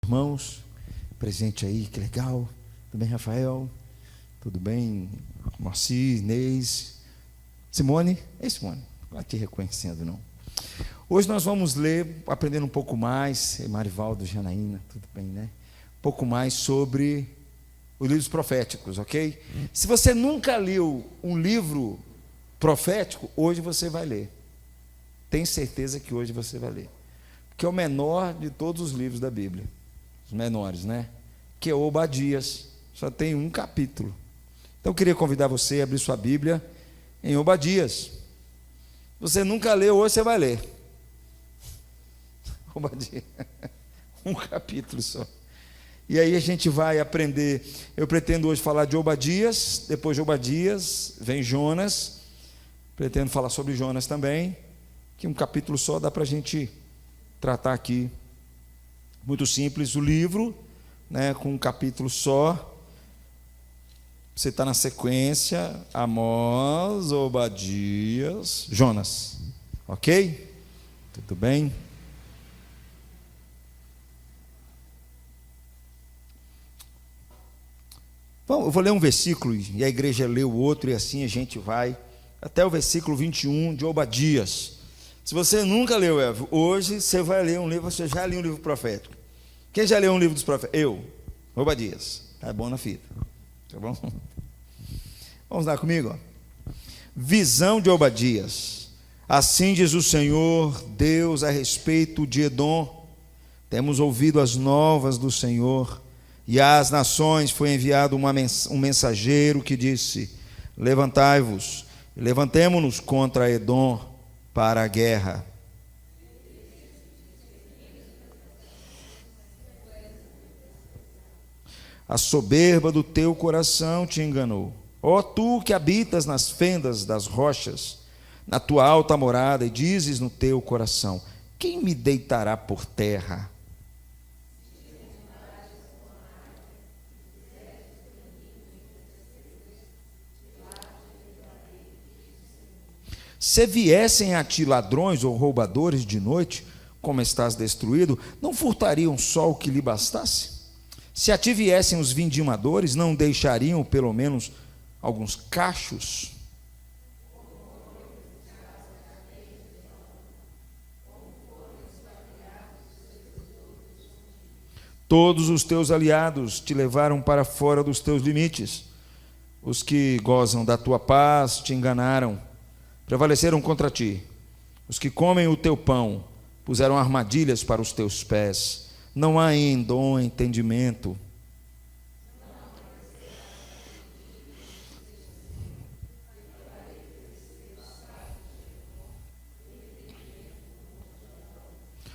irmãos, presente aí, que legal. Tudo bem, Rafael? Tudo bem, Moacir, Inês, Simone? É Simone, não estou te reconhecendo não. Hoje nós vamos ler, aprendendo um pouco mais, Marivaldo, Janaína, tudo bem, né? Um pouco mais sobre os livros proféticos, ok? Se você nunca leu um livro profético, hoje você vai ler. Tenho certeza que hoje você vai ler. Porque é o menor de todos os livros da Bíblia. Os menores, né? Que é Obadias. Só tem um capítulo. Então eu queria convidar você a abrir sua Bíblia em Obadias. Você nunca leu, hoje você vai ler. Obadias. Um capítulo só. E aí a gente vai aprender. Eu pretendo hoje falar de Obadias. Depois de Obadias vem Jonas. Pretendo falar sobre Jonas também. Que um capítulo só dá para a gente tratar aqui. Muito simples o livro, né, com um capítulo só. Você está na sequência: Amós, Obadias, Jonas. Ok? Tudo bem? Bom, eu vou ler um versículo e a igreja lê o outro, e assim a gente vai até o versículo 21 de Obadias. Se você nunca leu, Evo, hoje você vai ler um livro. Você já leu um livro profético? Quem já leu um livro dos profetas? Eu, Obadias. Tá bom na fita, tá bom? Vamos lá comigo, ó. Visão de Obadias. Assim diz o Senhor Deus a respeito de Edom: temos ouvido as novas do Senhor, e às nações foi enviado um mensageiro que disse: levantai-vos, levantemo-nos contra Edom para a guerra. A soberba do teu coração te enganou, ó tu que habitas nas fendas das rochas, na tua alta morada, e dizes no teu coração: quem me deitará por terra? Se viessem a ti ladrões ou roubadores de noite, como estás destruído, não furtariam só o que lhe bastasse? Se a ti viessem os vindimadores, não deixariam pelo menos alguns cachos? Todos os teus aliados te levaram para fora dos teus limites. Os que gozam da tua paz te enganaram, prevaleceram contra ti. Os que comem o teu pão puseram armadilhas para os teus pés. Não há em Edom entendimento.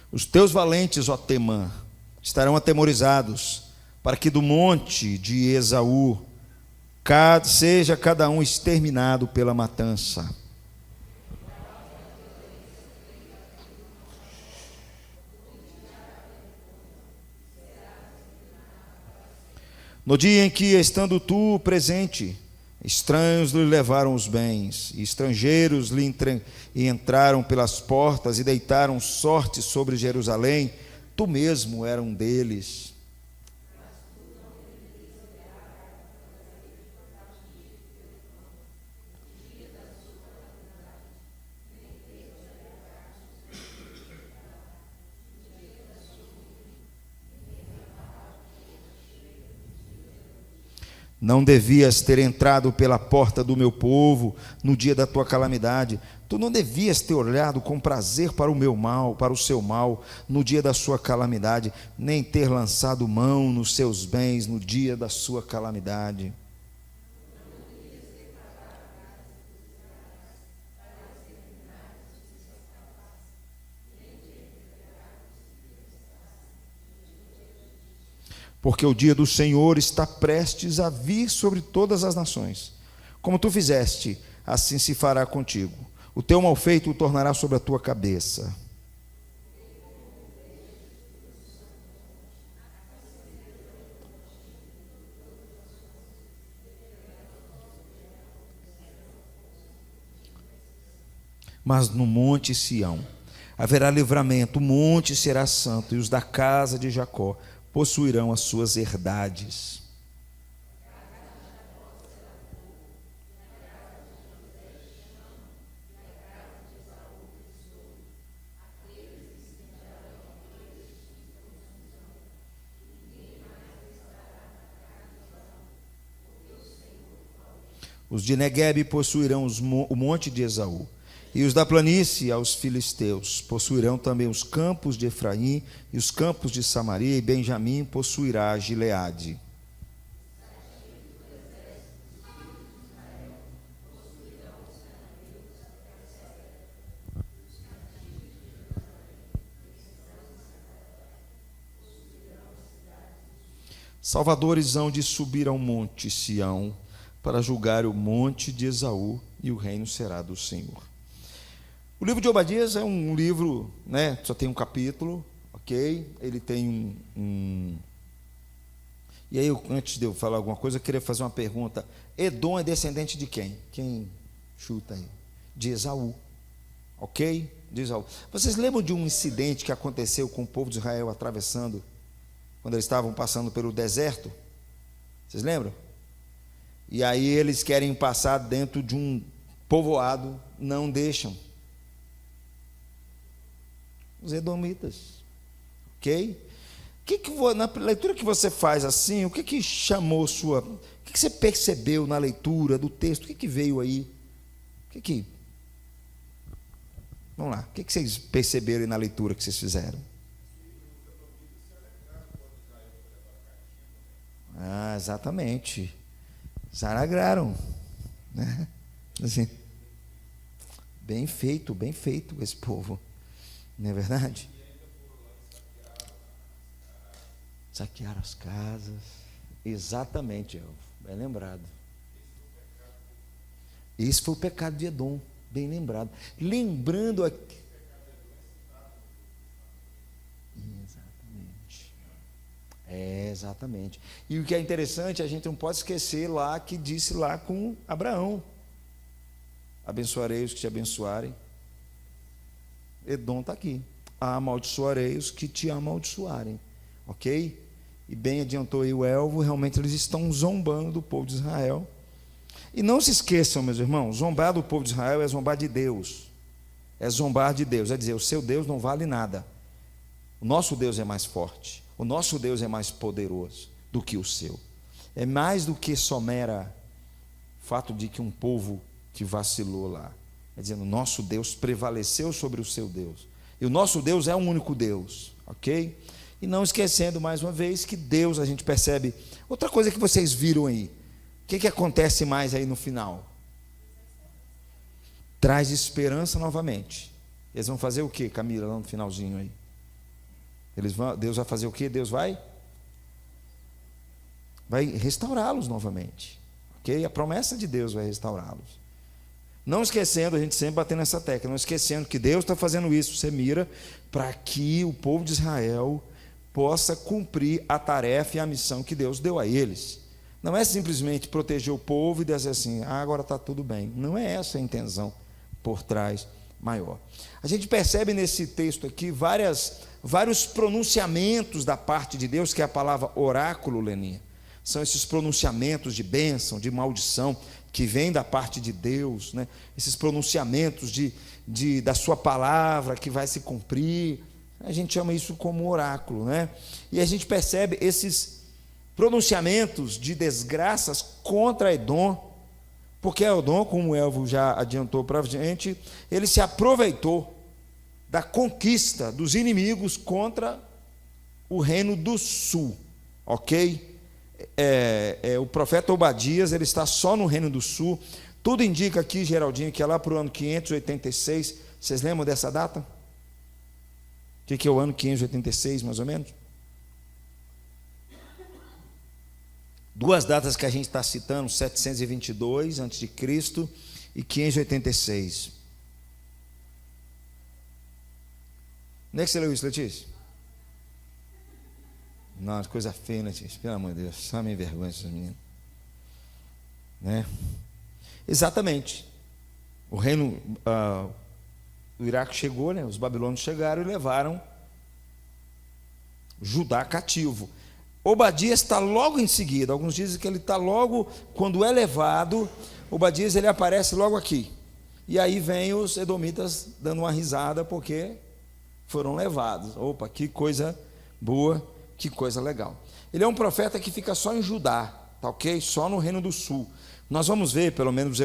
Os teus valentes, ó Temã, estarão atemorizados, para que do monte de Esaú seja cada um exterminado pela matança. No dia em que, estando tu presente, estranhos lhe levaram os bens, e estrangeiros lhe entraram pelas portas e deitaram sorte sobre Jerusalém, tu mesmo era um deles. Não devias ter entrado pela porta do meu povo no dia da tua calamidade. Tu não devias ter olhado com prazer para o meu mal, para o seu mal, no dia da sua calamidade, nem ter lançado mão nos seus bens no dia da sua calamidade. Porque o dia do Senhor está prestes a vir sobre todas as nações. Como tu fizeste, assim se fará contigo. O teu malfeito o tornará sobre a tua cabeça. Mas no monte Sião haverá livramento, o monte será santo, e os da casa de Jacó possuirão as suas herdades. Os de Neguebe possuirão o monte de Esaú, e os da planície aos filisteus. Possuirão também os campos de Efraim e os campos de Samaria, e Benjamim possuirá Gileade. Salvadores hão de subir ao monte Sião, para julgar o monte de Esaú, e o reino será do Senhor. O livro de Obadias é um livro, né, só tem um capítulo, ok? Ele tem E aí, antes de eu falar alguma coisa, eu queria fazer uma pergunta. Edom é descendente de quem? Quem chuta aí? De Esaú, ok? De Esaú. Vocês lembram de um incidente que aconteceu com o povo de Israel atravessando, quando eles estavam passando pelo deserto? Vocês lembram? E aí eles querem passar dentro de um povoado, não deixam. Os edomitas, ok? Na leitura que você faz assim, o que chamou sua... O que você percebeu na leitura do texto? O que veio aí? Vamos lá, o que vocês perceberam aí na leitura que vocês fizeram? Ah, exatamente. Se alegraram, né? Assim, bem feito esse povo, não é verdade? Saquearam as casas, exatamente, Elvo, bem lembrado. Esse foi o pecado de Edom, bem lembrado. Lembrando aqui. Exatamente. E o que é interessante, a gente não pode esquecer lá que disse lá com Abraão: abençoarei os que te abençoarem. Edom está aqui. Amaldiçoarei os que te amaldiçoarem. Ok? E bem adiantou aí o Elvo, realmente eles estão zombando do povo de Israel. E não se esqueçam, meus irmãos, zombar do povo de Israel é zombar de Deus. É zombar de Deus, é dizer, o seu Deus não vale nada. O nosso Deus é mais forte. O nosso Deus é mais poderoso do que o seu. É mais do que só mera fato de que um povo que vacilou lá. É dizendo, o nosso Deus prevaleceu sobre o seu Deus. E o nosso Deus é um único Deus, ok? E não esquecendo mais uma vez que Deus, a gente percebe. Outra coisa que vocês viram aí. O que acontece mais aí no final? Traz esperança novamente. Eles vão fazer o que, Camila, lá no finalzinho aí? Deus vai fazer o quê? Deus vai restaurá-los novamente, ok? A promessa de Deus vai restaurá-los. Não esquecendo, a gente sempre batendo nessa tecla, não esquecendo que Deus está fazendo isso, você mira, para que o povo de Israel possa cumprir a tarefa e a missão que Deus deu a eles. Não é simplesmente proteger o povo e dizer assim, agora está tudo bem. Não é essa a intenção por trás maior. A gente percebe nesse texto aqui vários pronunciamentos da parte de Deus, que é a palavra oráculo, Leninha. São esses pronunciamentos de bênção, de maldição, que vêm da parte de Deus, né? Esses pronunciamentos da sua palavra que vai se cumprir. A gente chama isso como oráculo, né? E a gente percebe esses pronunciamentos de desgraças contra Edom, porque Edom, como o Elvo já adiantou para a gente, ele se aproveitou da conquista dos inimigos contra o reino do sul, ok? O profeta Obadias, ele está só no reino do sul. Tudo indica aqui, Geraldinho, que é lá para o ano 586. Vocês lembram dessa data? O que é o ano 586, mais ou menos? Duas datas que a gente está citando, 722 a.C. e 586. Onde é que você leu isso, Letícia? Não, coisa feia, Letícia, pelo amor de Deus, só me envergonha essas meninas, né? Exatamente. O reino do Iraque chegou, né? Os babilônios chegaram e levaram Judá cativo. Obadias está logo em seguida. Alguns dizem que ele está logo, quando é levado, Obadias ele aparece logo aqui. E aí vem os edomitas dando uma risada porque foram levados. Opa, que coisa boa, que coisa legal. Ele é um profeta que fica só em Judá, tá ok? Só no Reino do Sul. Nós vamos ver, pelo menos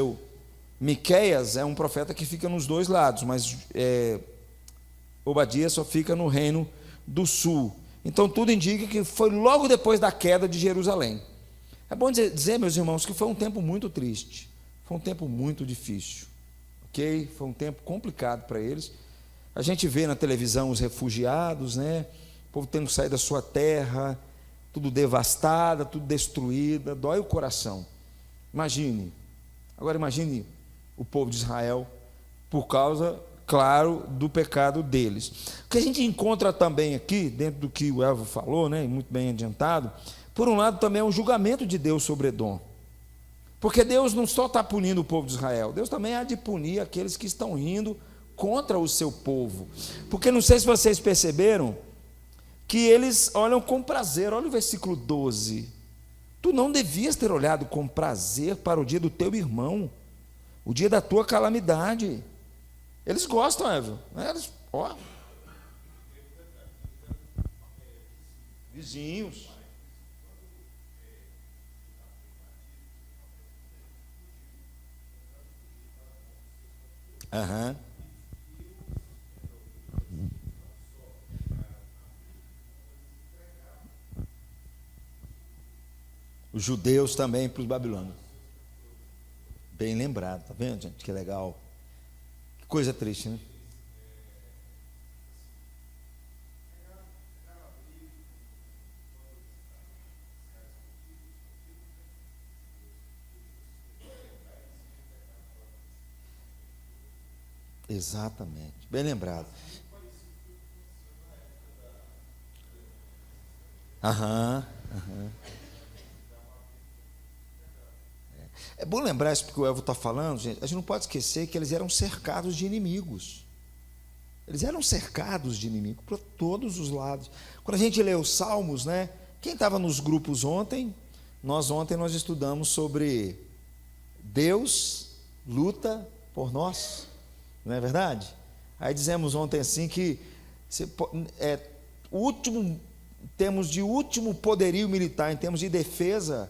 Miqueias é um profeta que fica nos dois lados, mas Obadias só fica no Reino do Sul. Então tudo indica que foi logo depois da queda de Jerusalém. É bom dizer, meus irmãos, que foi um tempo muito triste, foi um tempo muito difícil, ok? Foi um tempo complicado para eles. A gente vê na televisão os refugiados, né? O povo tendo que sair da sua terra, tudo devastada, tudo destruída, dói o coração. Agora imagine o povo de Israel, por causa, claro, do pecado deles. O que a gente encontra também aqui, dentro do que o Elvo falou, né, muito bem adiantado, por um lado também é um julgamento de Deus sobre Edom. Porque Deus não só está punindo o povo de Israel, Deus também há de punir aqueles que estão indo contra o seu povo. Porque não sei se vocês perceberam, que eles olham com prazer. Olha o versículo 12. Tu não devias ter olhado com prazer para o dia do teu irmão, o dia da tua calamidade. Eles gostam, Eva, né? Eles, vizinhos. Aham. Os judeus também para os babilônios. Bem lembrado, tá vendo, gente? Que legal. Que coisa triste, né? Exatamente, bem lembrado. Aham. É bom lembrar isso porque o Elvo está falando, gente. A gente não pode esquecer que eles eram cercados de inimigos. Eles eram cercados de inimigos por todos os lados. Quando a gente lê os Salmos, né? Quem estava nos grupos ontem nós estudamos sobre Deus luta por nós, não é verdade? Aí dizemos ontem assim que em termos de último poderio militar, em termos de defesa,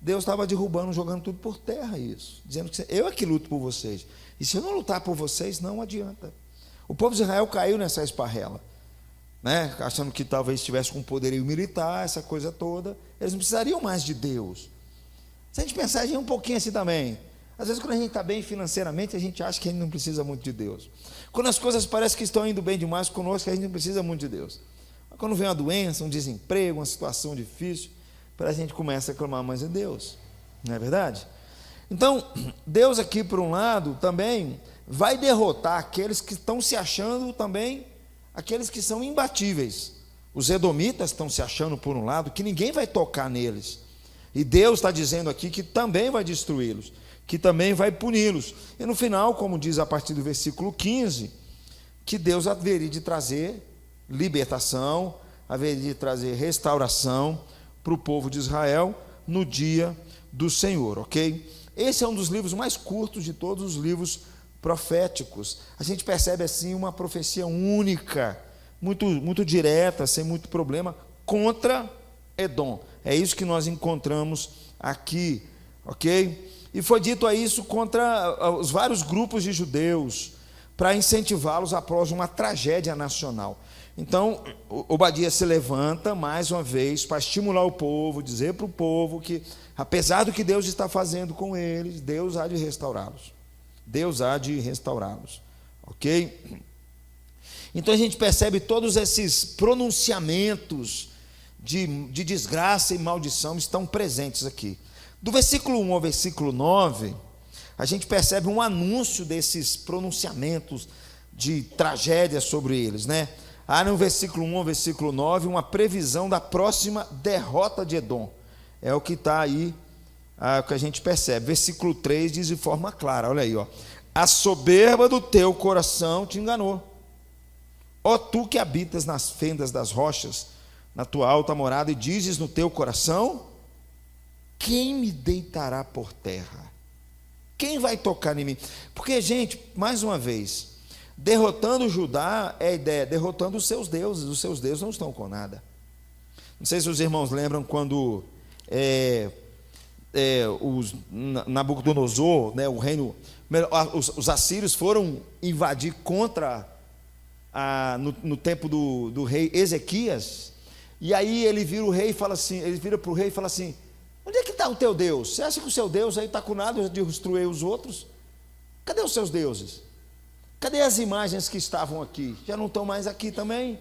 Deus estava derrubando, jogando tudo por terra, isso, dizendo que eu é que luto por vocês, e se eu não lutar por vocês, não adianta. O povo de Israel caiu nessa esparrela, né? Achando que talvez estivesse com poderio militar, essa coisa toda, eles não precisariam mais de Deus. Se a gente pensar um pouquinho assim também, às vezes quando a gente está bem financeiramente, a gente acha que a gente não precisa muito de Deus. Quando as coisas parecem que estão indo bem demais conosco, a gente não precisa muito de Deus. Mas quando vem uma doença, um desemprego, uma situação difícil, a gente começa a clamar mais de Deus, não é verdade? Então, Deus aqui, por um lado, também vai derrotar aqueles que estão se achando também, aqueles que são imbatíveis. Os edomitas estão se achando, por um lado, que ninguém vai tocar neles, e Deus está dizendo aqui que também vai destruí-los, que também vai puni-los, e no final, como diz a partir do versículo 15, que Deus haveria de trazer libertação, haveria de trazer restauração para o povo de Israel no dia do Senhor, ok? Esse é um dos livros mais curtos de todos os livros proféticos. A gente percebe assim uma profecia única, muito direta, sem muito problema, contra Edom. É isso que nós encontramos aqui, ok? E foi dito a isso contra os vários grupos de judeus, para incentivá-los após uma tragédia nacional. Então, Obadias se levanta mais uma vez para estimular o povo, dizer para o povo que, apesar do que Deus está fazendo com eles, Deus há de restaurá-los. Deus há de restaurá-los, ok? Então a gente percebe todos esses pronunciamentos de desgraça e maldição estão presentes aqui. Do versículo 1 ao versículo 9, a gente percebe um anúncio desses pronunciamentos de tragédia sobre eles, né? Há no versículo 1 ao versículo 9 uma previsão da próxima derrota de Edom. É o que está aí, o que a gente percebe. Versículo 3 diz de forma clara, olha aí, ó. A soberba do teu coração te enganou. Ó tu que habitas nas fendas das rochas, na tua alta morada e dizes no teu coração: quem me deitará por terra? Quem vai tocar em mim? Porque, gente, mais uma vez, derrotando Judá é a ideia, derrotando os seus deuses não estão com nada. Não sei se os irmãos lembram quando Nabucodonosor, né, o reino, os assírios foram invadir contra, no tempo do rei Ezequias, e aí ele vira o rei e fala assim, ele vira para o rei e fala assim: onde é que está o teu Deus? Você acha que o seu Deus aí está com nada de destruir os outros? Cadê os seus deuses? Cadê as imagens que estavam aqui? Já não estão mais aqui também?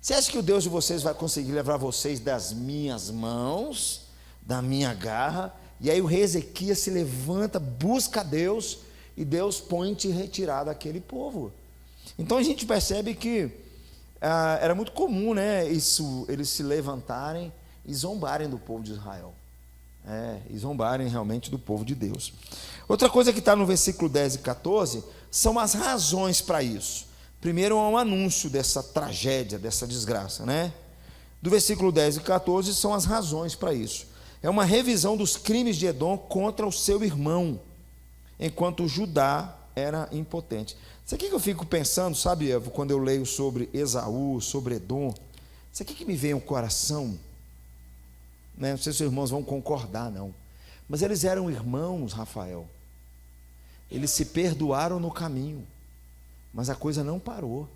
Você acha que o Deus de vocês vai conseguir livrar vocês das minhas mãos, da minha garra? E aí o rei Ezequias se levanta, busca a Deus, e Deus põe-te retirado daquele povo. Então a gente percebe que era muito comum, né, eles se levantarem e zombarem do povo de Israel. E zombarem realmente do povo de Deus. Outra coisa que está no versículo 10 e 14 são as razões para isso. Primeiro é um anúncio dessa tragédia, dessa desgraça, né? Do versículo 10 e 14 são as razões para isso. É uma revisão dos crimes de Edom contra o seu irmão, enquanto Judá era impotente. Isso aqui que eu fico pensando, sabe, Evo, quando eu leio sobre Esaú, sobre Edom, isso aqui que me vem ao coração, né? Não sei se os irmãos vão concordar, não, mas eles eram irmãos, Rafael. Eles se perdoaram no caminho, mas a coisa não parou.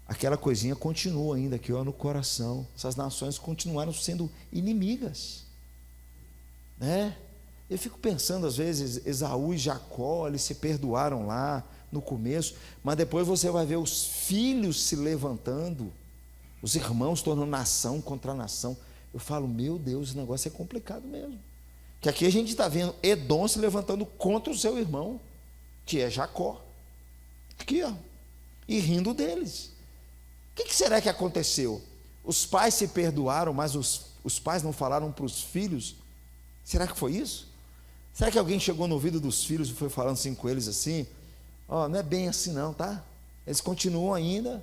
Aquela coisinha continua ainda aqui, ó, no coração. Essas nações continuaram sendo inimigas, né? Eu fico pensando, às vezes, Esaú e Jacó, eles se perdoaram lá no começo, mas depois você vai ver os filhos se levantando, os irmãos tornando nação contra nação. Eu falo, meu Deus, esse negócio é complicado mesmo. Que aqui a gente está vendo Edom se levantando contra o seu irmão, que é Jacó. Aqui, ó, e rindo deles. O que será que aconteceu? Os pais se perdoaram, mas os pais não falaram para os filhos? Será que foi isso? Será que alguém chegou no ouvido dos filhos e foi falando assim com eles assim: ó, não é bem assim não, tá? Eles continuam ainda.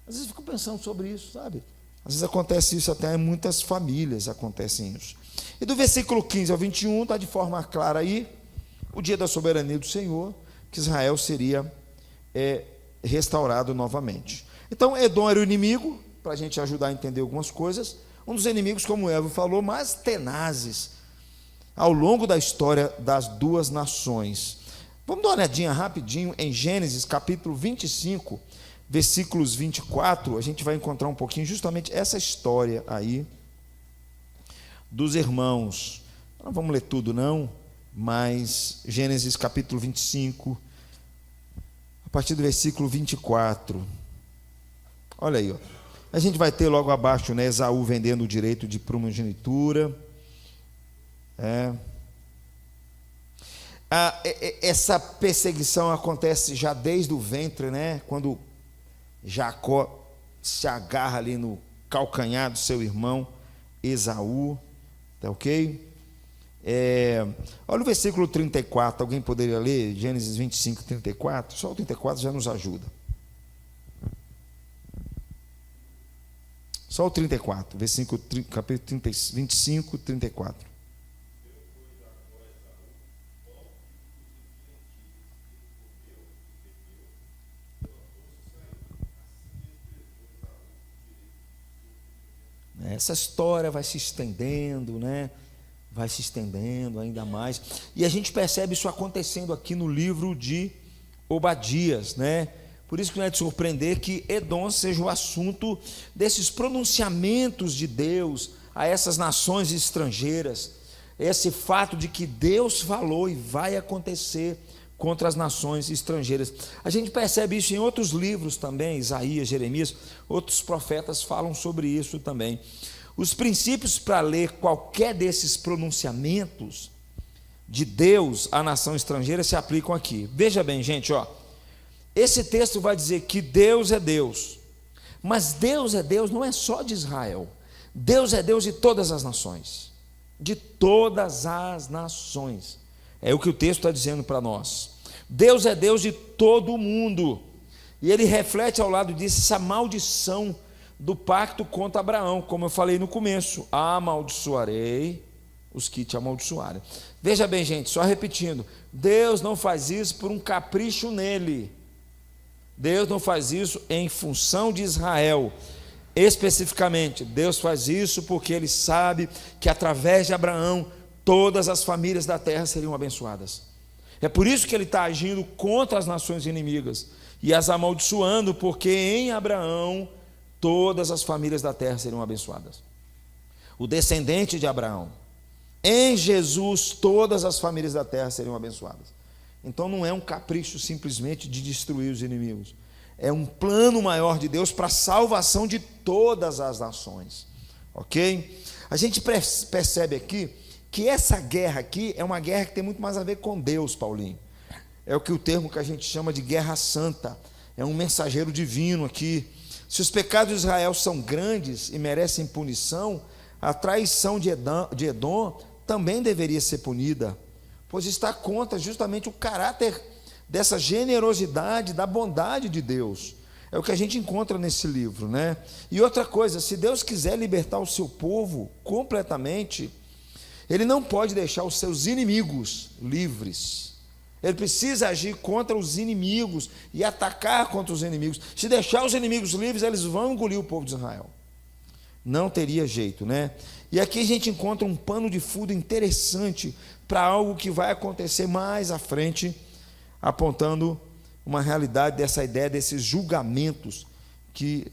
Às vezes eu fico pensando sobre isso, sabe? Às vezes acontece isso até em muitas famílias, acontecem isso. E do versículo 15 ao 21, está de forma clara aí, o dia da soberania do Senhor, que Israel seria restaurado novamente. Então, Edom era o inimigo, para a gente ajudar a entender algumas coisas, um dos inimigos, como o Evo falou, mais tenazes, ao longo da história das duas nações. Vamos dar uma olhadinha rapidinho em Gênesis, capítulo 25, versículos 24, a gente vai encontrar um pouquinho justamente essa história aí, dos irmãos. Não vamos ler tudo não, mas Gênesis capítulo 25, a partir do versículo 24, olha aí, ó. A gente vai ter logo abaixo, né, Esaú vendendo o direito de primogenitura. Essa perseguição acontece já desde o ventre, né, quando Jacó se agarra ali no calcanhar do seu irmão Esaú, tá ok? Olha o versículo 34, alguém poderia ler? Gênesis 25, 34, só o 34 já nos ajuda. Só o 34, versículo, capítulo 25, 34. Essa história vai se estendendo, né? Vai se estendendo ainda mais. E a gente percebe isso acontecendo aqui no livro de Obadias, né? Por isso que não é de surpreender que Edom seja o assunto desses pronunciamentos de Deus a essas nações estrangeiras. Esse fato de que Deus falou e vai acontecer contra as nações estrangeiras. A gente percebe isso em outros livros também, Isaías, Jeremias, outros profetas falam sobre isso também. Os princípios para ler qualquer desses pronunciamentos de Deus à nação estrangeira se aplicam aqui. Veja bem, gente, ó. Esse texto vai dizer que Deus é Deus, mas Deus é Deus não é só de Israel. Deus é Deus de todas as nações. De todas as nações. É o que o texto está dizendo para nós. Deus é Deus de todo o mundo. E ele reflete ao lado disso essa maldição do pacto contra Abraão, como eu falei no começo: amaldiçoarei os que te amaldiçoarem. Veja bem, gente, só repetindo, Deus não faz isso por um capricho nele. Deus não faz isso em função de Israel. Especificamente, Deus faz isso porque Ele sabe que através de Abraão todas as famílias da terra seriam abençoadas. É por isso que Ele está agindo contra as nações inimigas e as amaldiçoando, porque em Abraão todas as famílias da terra seriam abençoadas. O descendente de Abraão, em Jesus todas as famílias da terra seriam abençoadas. Então não é um capricho simplesmente de destruir os inimigos, é um plano maior de Deus para a salvação de todas as nações, ok? A gente percebe aqui que essa guerra aqui é uma guerra que tem muito mais a ver com Deus, Paulinho. É o termo que a gente chama de guerra santa, é um mensageiro divino aqui. Se os pecados de Israel são grandes e merecem punição, a traição de Edom também deveria ser punida, pois está contra justamente o caráter dessa generosidade, da bondade de Deus. É o que a gente encontra nesse livro, né? E outra coisa, se Deus quiser libertar o seu povo completamente, Ele não pode deixar os seus inimigos livres. Ele precisa agir contra os inimigos e atacar contra os inimigos. Se deixar os inimigos livres, eles vão engolir o povo de Israel. Não teria jeito, né? E aqui a gente encontra um pano de fundo interessante para algo que vai acontecer mais à frente, apontando uma realidade dessa ideia, desses julgamentos que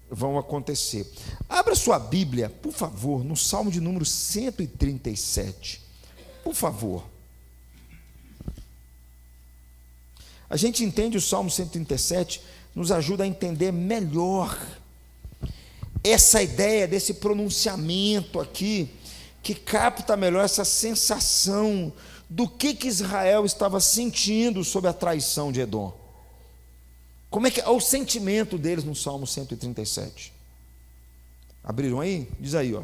vão acontecer. Abra sua Bíblia, por favor, no Salmo de número 137. Por favor. A gente entende o Salmo 137, nos ajuda a entender melhor essa ideia desse pronunciamento aqui, que capta melhor essa sensação do que Israel estava sentindo sobre a traição de Edom. Como é que é o sentimento deles no Salmo 137? Abriram aí? Diz aí, ó.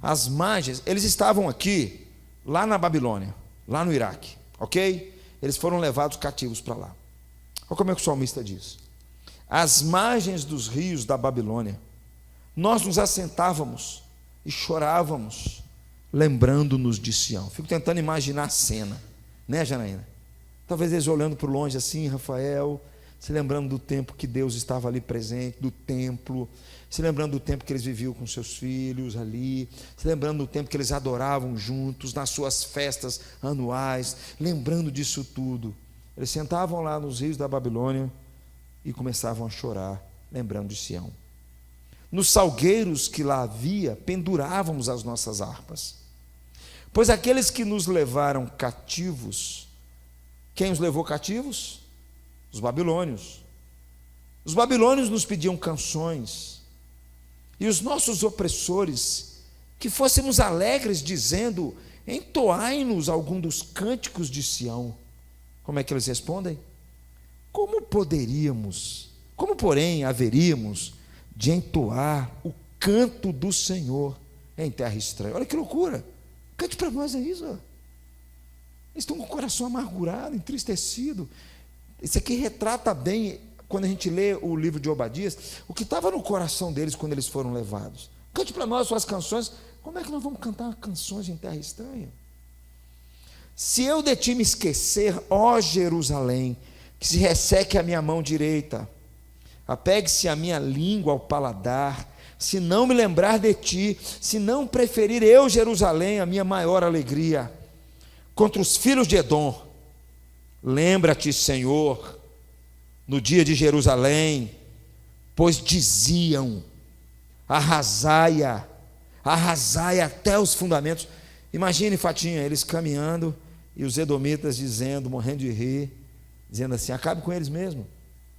As margens, eles estavam aqui, lá na Babilônia, lá no Iraque, ok? Eles foram levados cativos para lá. Olha como é que o salmista diz: às margens dos rios da Babilônia, nós nos assentávamos e chorávamos, lembrando-nos de Sião. Fico tentando imaginar a cena, né, Janaína? Talvez eles olhando por longe assim, Rafael, se lembrando do tempo que Deus estava ali presente, do templo, se lembrando do tempo que eles viviam com seus filhos ali, se lembrando do tempo que eles adoravam juntos, nas suas festas anuais, lembrando disso tudo. Eles sentavam lá nos rios da Babilônia e começavam a chorar, lembrando de Sião. Nos salgueiros que lá havia, pendurávamos as nossas harpas, pois aqueles que nos levaram cativos, quem os levou cativos? Os babilônios. Os babilônios nos pediam canções, e os nossos opressores, que fôssemos alegres, dizendo: entoai-nos algum dos cânticos de Sião. Como é que eles respondem? Como porém haveríamos de entoar o canto do Senhor em terra estranha? Olha que loucura, cante para nós aí, ó. Eles estão com o coração amargurado, entristecido. Isso aqui retrata bem, quando a gente lê o livro de Obadias, o que estava no coração deles quando eles foram levados. Cante para nós suas canções. Como é que nós vamos cantar canções em terra estranha? Se eu de ti me esquecer, ó Jerusalém, que se resseque a minha mão direita, apegue-se a minha língua ao paladar, se não me lembrar de ti, se não preferir eu, Jerusalém, a minha maior alegria, contra os filhos de Edom, lembra-te, Senhor, no dia de Jerusalém, pois diziam: arrasai-a até os fundamentos. Imagine, Fatinha, eles caminhando e os edomitas dizendo, morrendo de rir, dizendo assim: acabe com eles mesmos,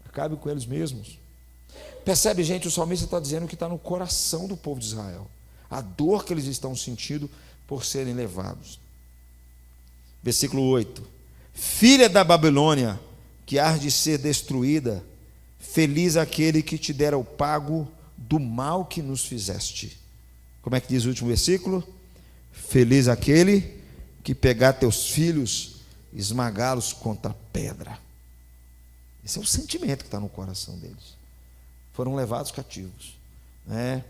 acabe com eles mesmos. Percebe, gente, o salmista está dizendo o que está no coração do povo de Israel, a dor que eles estão sentindo por serem levados. Versículo 8: filha da Babilônia, que há de ser destruída, feliz aquele que te dera o pago do mal que nos fizeste. Como é que diz o último versículo? Feliz aquele que pegar teus filhos, esmagá-los contra a pedra. Esse é o sentimento que está no coração deles. foram levados cativos, né?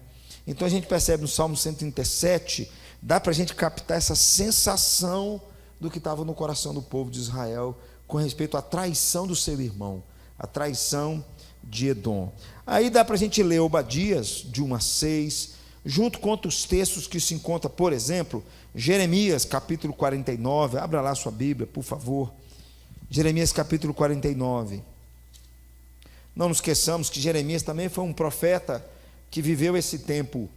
Então a gente percebe no Salmo 137, dá para a gente captar essa sensação do que estava no coração do povo de Israel com respeito à traição do seu irmão, a traição de Edom. Aí dá para a gente ler Obadias, de 1 a 6, junto com outros textos que se encontram, por exemplo, Jeremias, capítulo 49, abra lá sua Bíblia, por favor. Jeremias, capítulo 49. Não nos esqueçamos que Jeremias também foi um profeta que viveu esse tempo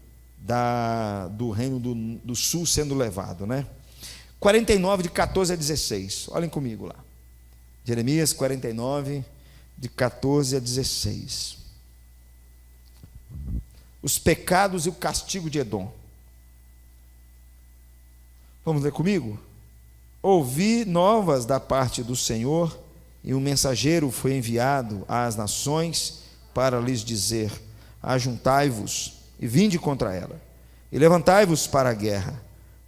do reino do sul sendo levado, né? 49, de 14 a 16, olhem comigo lá. Jeremias 49, de 14 a 16. Os pecados e o castigo de Edom. Vamos ler comigo? Ouvi novas da parte do Senhor, e um mensageiro foi enviado às nações para lhes dizer: ajuntai-vos e vinde contra ela, e levantai-vos para a guerra,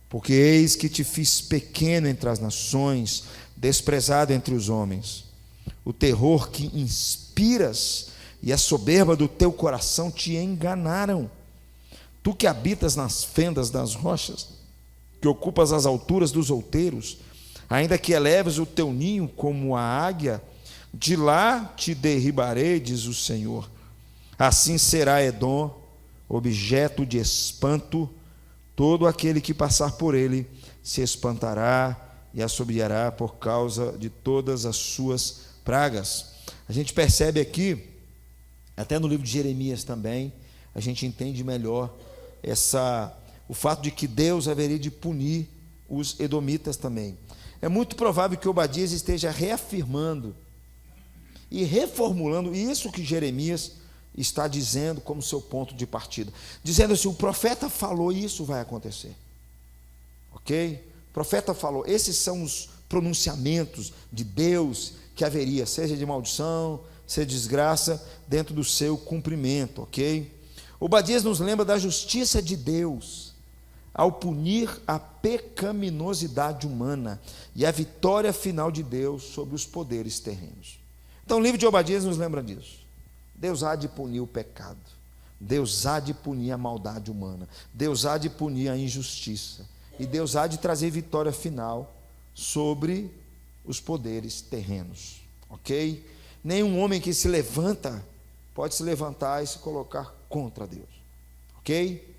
porque eis que te fiz pequeno entre as nações, desprezado entre os homens. O terror que inspiras e a soberba do teu coração te enganaram. Tu que habitas nas fendas das rochas, que ocupas as alturas dos outeiros, ainda que eleves o teu ninho como a águia, de lá te derribarei, diz o Senhor. Assim será Edom objeto de espanto, todo aquele que passar por ele se espantará e assobiará por causa de todas as suas pragas. A gente percebe aqui, até no livro de Jeremias também, a gente entende melhor o fato de que Deus haveria de punir os edomitas também. É muito provável que Obadias esteja reafirmando e reformulando isso que Jeremias está dizendo como seu ponto de partida, dizendo assim: o profeta falou e isso vai acontecer, ok? O profeta falou, esses são os pronunciamentos de Deus que haveria, seja de maldição, seja de desgraça, dentro do seu cumprimento, ok? Obadias nos lembra da justiça de Deus ao punir a pecaminosidade humana e a vitória final de Deus sobre os poderes terrenos. Então o livro de Obadias nos lembra disso. Deus há de punir o pecado, Deus há de punir a maldade humana, Deus há de punir a injustiça, e Deus há de trazer vitória final sobre os poderes terrenos, ok? Nenhum homem que se levanta pode se levantar e se colocar contra Deus, ok?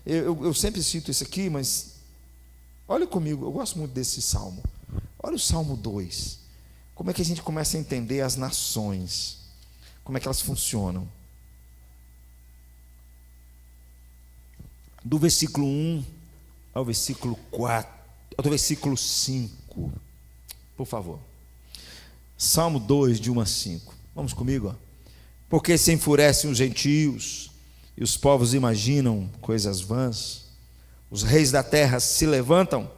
Eu sempre cito isso aqui, mas olha comigo, eu gosto muito desse salmo. Olha o Salmo 2, como é que a gente começa a entender as nações, como é que elas funcionam. Do versículo 1 ao versículo 4, do versículo 5, por favor. Salmo 2, de 1 a 5. Vamos comigo, ó. Porque se enfurecem os gentios, e os povos imaginam coisas vãs, os reis da terra se levantam,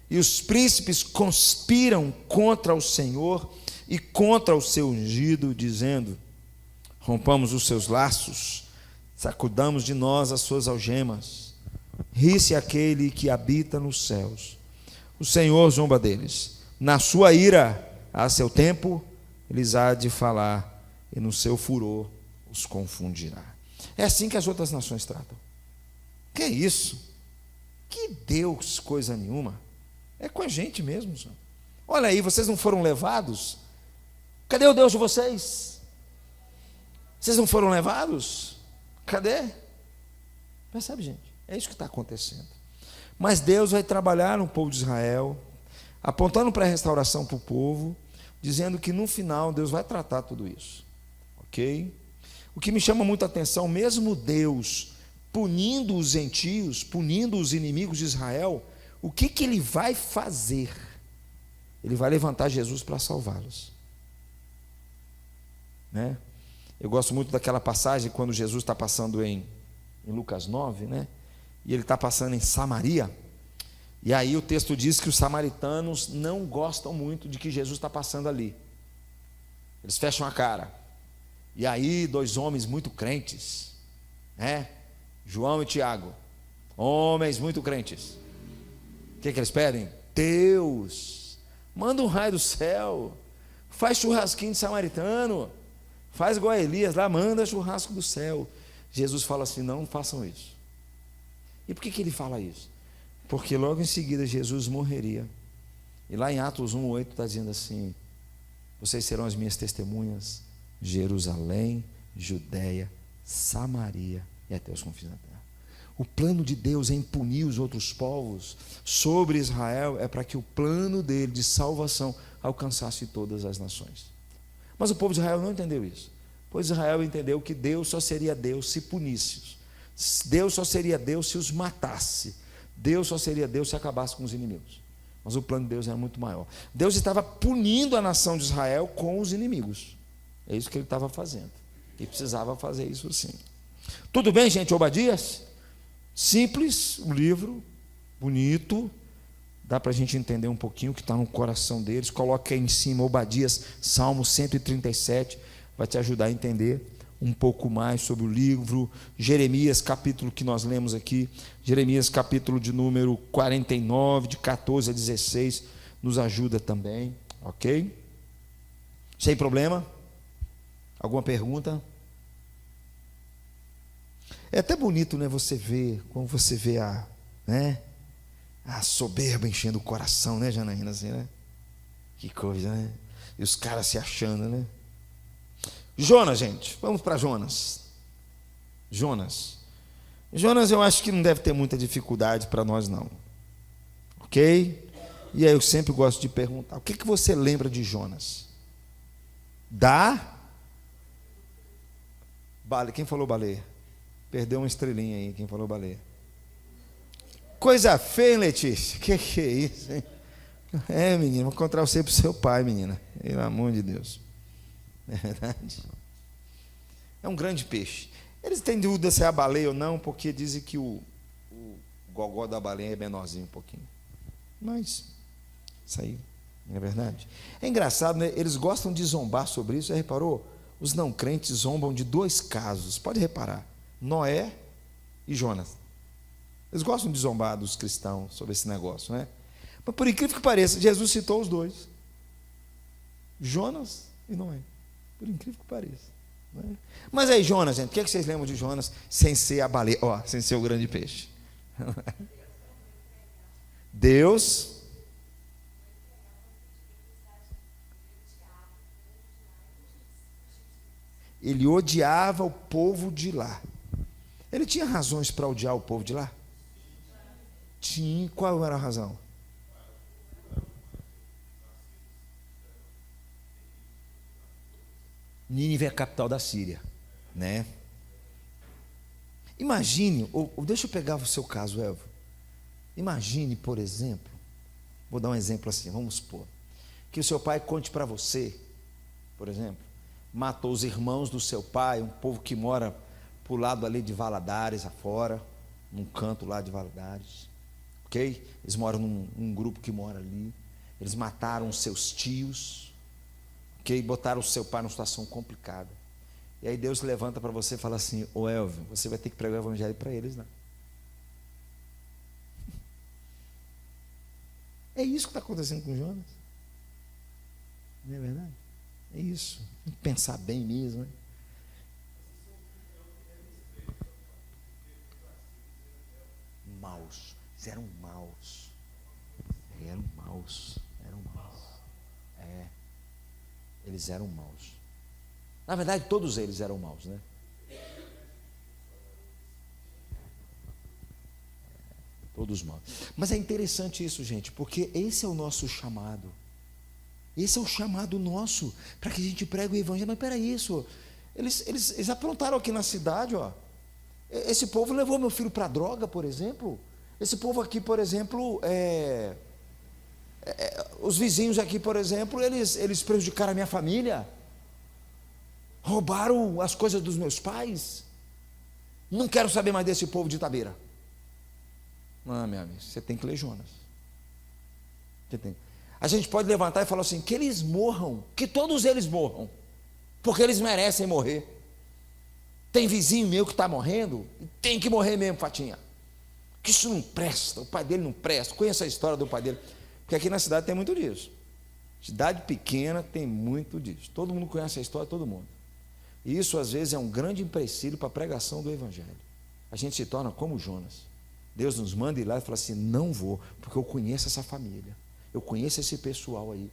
e os príncipes conspiram contra o Senhor e contra o seu ungido, dizendo: rompamos os seus laços, sacudamos de nós as suas algemas. Ri-se aquele que habita nos céus. O Senhor zomba deles. Na sua ira, a seu tempo, eles há de falar, e no seu furor os confundirá. É assim que as outras nações tratam. Que é isso? Que Deus, coisa nenhuma. É com a gente mesmo, senhor. Olha aí, vocês não foram levados? Cadê o Deus de vocês? Vocês não foram levados? Cadê? Percebe, gente? É isso que está acontecendo. Mas Deus vai trabalhar no povo de Israel, apontando para a restauração para o povo, dizendo que no final Deus vai tratar tudo isso, ok? O que me chama muita atenção, mesmo Deus punindo os gentios, punindo os inimigos de Israel, o que Ele vai fazer? Ele vai levantar Jesus para salvá-los, né? Eu gosto muito daquela passagem quando Jesus está passando em Lucas 9, né? E ele está passando em Samaria, e aí o texto diz que os samaritanos não gostam muito de que Jesus está passando ali, eles fecham a cara, e aí 2 homens muito crentes, né? João e Tiago, homens muito crentes, o que eles pedem? Deus, manda um raio do céu, faz churrasquinho de samaritano, Faz igual a Elias lá, manda churrasco do céu. Jesus fala assim: não façam isso. E por que ele fala isso? Porque logo em seguida Jesus morreria. E lá em Atos 1:8 está dizendo assim: vocês serão as minhas testemunhas, Jerusalém, Judéia, Samaria e até os confins da terra. O plano de Deus em punir os outros povos sobre Israel é para que o plano dele de salvação alcançasse todas as nações. Mas o povo de Israel não entendeu isso. Pois Israel entendeu que Deus só seria Deus se punisse. Deus só seria Deus se os matasse. Deus só seria Deus se acabasse com os inimigos. Mas o plano de Deus era muito maior. Deus estava punindo a nação de Israel com os inimigos. É isso que ele estava fazendo. E precisava fazer isso sim. Tudo bem, gente? Obadias? Simples, o livro, bonito. Dá para a gente entender um pouquinho o que está no coração deles. Coloca aí em cima Obadias, Salmo 137. Vai te ajudar a entender um pouco mais sobre o livro. Jeremias, capítulo que nós lemos aqui, Jeremias capítulo de número 49, de 14 a 16, nos ajuda também, ok? Sem problema? Alguma pergunta? É até bonito, né, você ver, quando você vê a soberba enchendo o coração, né, Janaína, assim, né? Que coisa, né? E os caras se achando, né? Jonas, gente, vamos para Jonas. Jonas, eu acho que não deve ter muita dificuldade para nós não, ok? E aí eu sempre gosto de perguntar: o que você lembra de Jonas? Baleia. Quem falou baleia? Perdeu uma estrelinha aí, quem falou baleia? Coisa feia, hein, Letícia? Que é isso, hein? É, menina, vou encontrar você para o seu pai, menina, pelo amor de Deus. É verdade? É um grande peixe. Eles têm dúvida se é a baleia ou não, porque dizem que o gogó da baleia é menorzinho um pouquinho. Mas isso aí não é verdade. É engraçado, né? Eles gostam de zombar sobre isso. Já reparou? Os não crentes zombam de dois casos. Pode reparar: Noé e Jonas. Eles gostam de zombar dos cristãos sobre esse negócio, né? Mas por incrível que pareça, Jesus citou os dois: Jonas e Noé. Por incrível que pareça, né? Mas aí, Jonas, gente, o que vocês lembram de Jonas sem ser a baleia, sem ser o grande peixe? Deus ele odiava o povo de lá. Ele tinha razões para odiar o povo de lá? Tinha. Qual era a razão? Nínive é a capital da Síria, né? Imagine, deixa eu pegar o seu caso, Elvio. Imagine, por exemplo, vou dar um exemplo assim, vamos supor, que o seu pai conte para você, por exemplo, matou os irmãos do seu pai, um povo que mora para o lado ali de Valadares, afora, num canto lá de Valadares, ok? Eles moram num grupo que mora ali, eles mataram os seus tios, ok? Botaram o seu pai numa situação complicada. E aí Deus levanta para você e fala assim: ô Elvio, você vai ter que pregar o evangelho para eles, né? É isso que está acontecendo com Jonas. Não é verdade? É isso. Tem que pensar bem mesmo, né? Maus. Eles eram maus. Eram maus. É. Eles eram maus. Na verdade, todos eles eram maus, né? Todos maus. Mas é interessante isso, gente, porque esse é o nosso chamado. Esse é o chamado nosso, para que a gente pregue o evangelho. Mas peraí, isso. Eles aprontaram aqui na cidade, ó. Esse povo levou meu filho para droga, por exemplo. Esse povo aqui, por exemplo, os vizinhos aqui, por exemplo, eles prejudicaram a minha família. Roubaram as coisas dos meus pais. Não quero saber mais desse povo de Itabira. Não, meu amigo, você tem que ler Jonas. A gente pode levantar e falar assim: que eles morram, que todos eles morram, porque eles merecem morrer. Tem vizinho meu que está morrendo, e tem que morrer mesmo, Fatinha. Que isso não presta, o pai dele não presta. Conheça a história do pai dele, porque aqui na cidade tem muito disso. Cidade pequena tem muito disso. Todo mundo conhece a história, todo mundo. E isso às vezes é um grande empecilho para a pregação do Evangelho. A gente se torna como Jonas. Deus nos manda ir lá e fala assim: não vou, porque eu conheço essa família, eu conheço esse pessoal aí.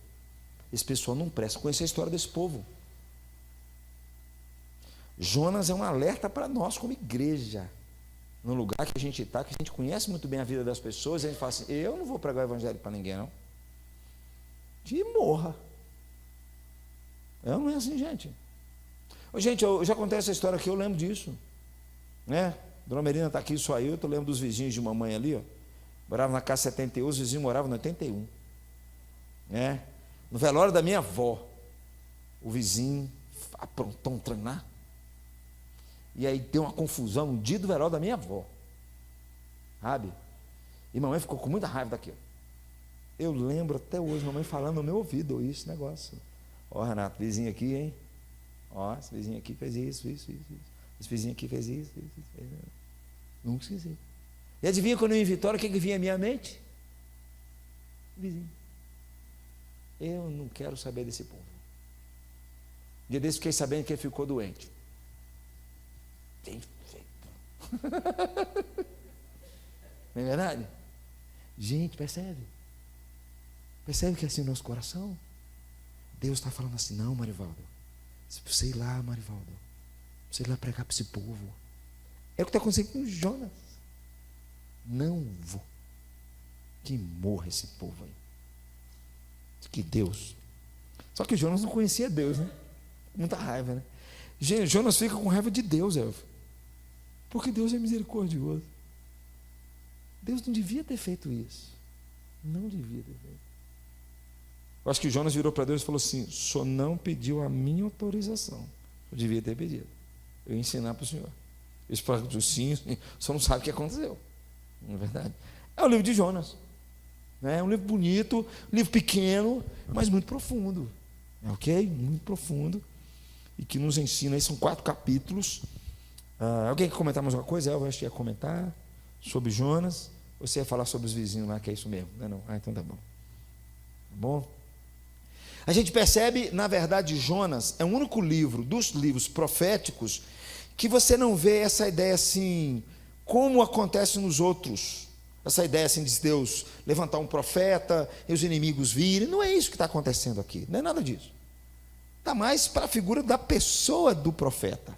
Esse pessoal não presta. Conheço a história desse povo. Jonas é um alerta para nós como igreja. No lugar que a gente está, que a gente conhece muito bem a vida das pessoas, a gente fala assim: eu não vou pregar o Evangelho para ninguém, não. De morra. Não é assim, gente. Gente, eu já contei essa história aqui, eu lembro disso, né? Dona Merina está aqui, só eu lembro dos vizinhos de mamãe ali, ó. Morava na casa 71, os vizinhos moravam no 81, né? No velório da minha avó, o vizinho aprontou um treinar, e aí deu uma confusão no dia do velório da minha avó, sabe? E mamãe ficou com muita raiva daquilo. Eu lembro até hoje, mamãe falando no meu ouvido esse negócio: ó, Renato, vizinho aqui, hein? Ó, esse vizinho aqui fez isso. Esse vizinho aqui fez isso. Nunca esqueci. E adivinha, quando eu ia em Vitória, o que vinha à minha mente? Vizinho. Eu não quero saber desse povo. Um dia desse fiquei sabendo que ele ficou doente. Bem feito. Não é verdade? Gente, percebe? Percebe que é assim o nosso coração? Deus está falando assim: não, Marivaldo, você ir lá, Marivaldo, você ir lá pregar para esse povo. É o que está acontecendo com Jonas. Não vou. Que morra esse povo aí. Que Deus. Só que Jonas não conhecia Deus, né? Muita raiva, né? Gente, Jonas fica com raiva de Deus, Elvio. Porque Deus é misericordioso. Deus não devia ter feito isso. Não devia ter feito. Eu acho que Jonas virou para Deus e falou assim: só não pediu a minha autorização. Eu devia ter pedido. Eu ia ensinar para o senhor. Isso para o sim, só não sabe o que aconteceu. Não é verdade? É o livro de Jonas. É um livro bonito, um livro pequeno, mas muito profundo. Ok? Muito profundo. E que nos ensina. Aí são 4 capítulos. Alguém quer comentar mais uma coisa? Eu acho que ia comentar sobre Jonas. Você ia falar sobre os vizinhos lá, que é isso mesmo. Não é não? Então tá bom. Tá bom? A gente percebe, na verdade, Jonas é o único livro dos livros proféticos que você não vê essa ideia assim, como acontece nos outros. Essa ideia assim de Deus levantar um profeta e os inimigos virem. Não é isso que está acontecendo aqui, não é nada disso. Está mais para a figura da pessoa do profeta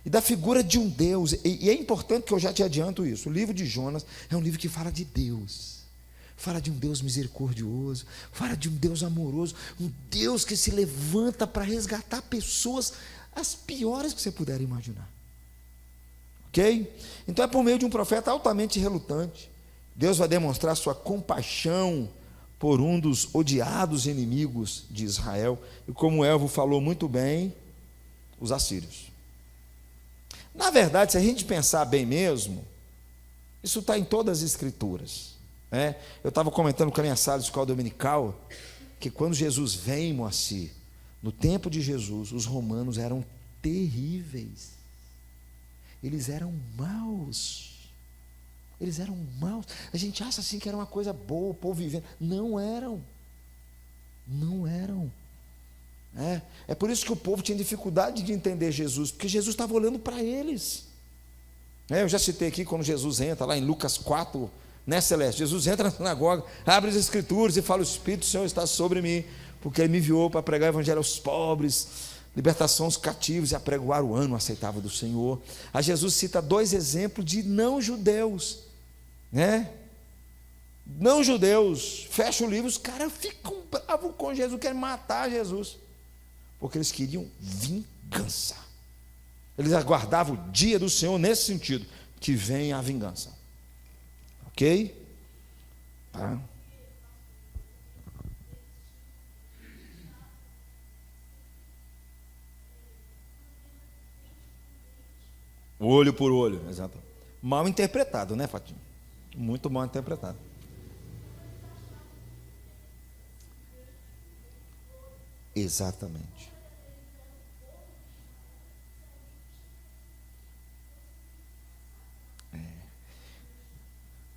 e da figura de um Deus. E é importante que eu já te adianto isso: o livro de Jonas é um livro que fala de Deus. Fala de um Deus misericordioso, fala de um Deus amoroso, um Deus que se levanta para resgatar pessoas, as piores que você puder imaginar. Ok? Então é por meio de um profeta altamente relutante, Deus vai demonstrar sua compaixão por um dos odiados inimigos de Israel, e como o Elvo falou muito bem, os assírios. Na verdade, se a gente pensar bem mesmo, isso está em todas as escrituras. Eu estava comentando com a minha sala de escola dominical que quando Jesus vem em Moacir, no tempo de Jesus, os romanos eram terríveis. Eles eram maus. Eles eram maus. A gente acha assim que era uma coisa boa, o povo vivendo. Não eram. Não eram. É por isso que o povo tinha dificuldade de entender Jesus, porque Jesus estava olhando para eles. Eu já citei aqui quando Jesus entra lá em Lucas 4, né, Celeste? Jesus entra na sinagoga, abre as escrituras e fala: o Espírito do Senhor está sobre mim, porque Ele me enviou para pregar o evangelho aos pobres, libertação aos cativos e apregoar o ano aceitável do Senhor. A Jesus cita 2 exemplos de não-judeus, né? Não-judeus, fecha o livro, os caras ficam bravos com Jesus, querem matar Jesus, porque eles queriam vingança. Eles aguardavam o dia do Senhor nesse sentido, que vem a vingança. Ok? Tá? Olho por olho, exato. Mal interpretado, né, Fatinho? Muito mal interpretado. Exatamente.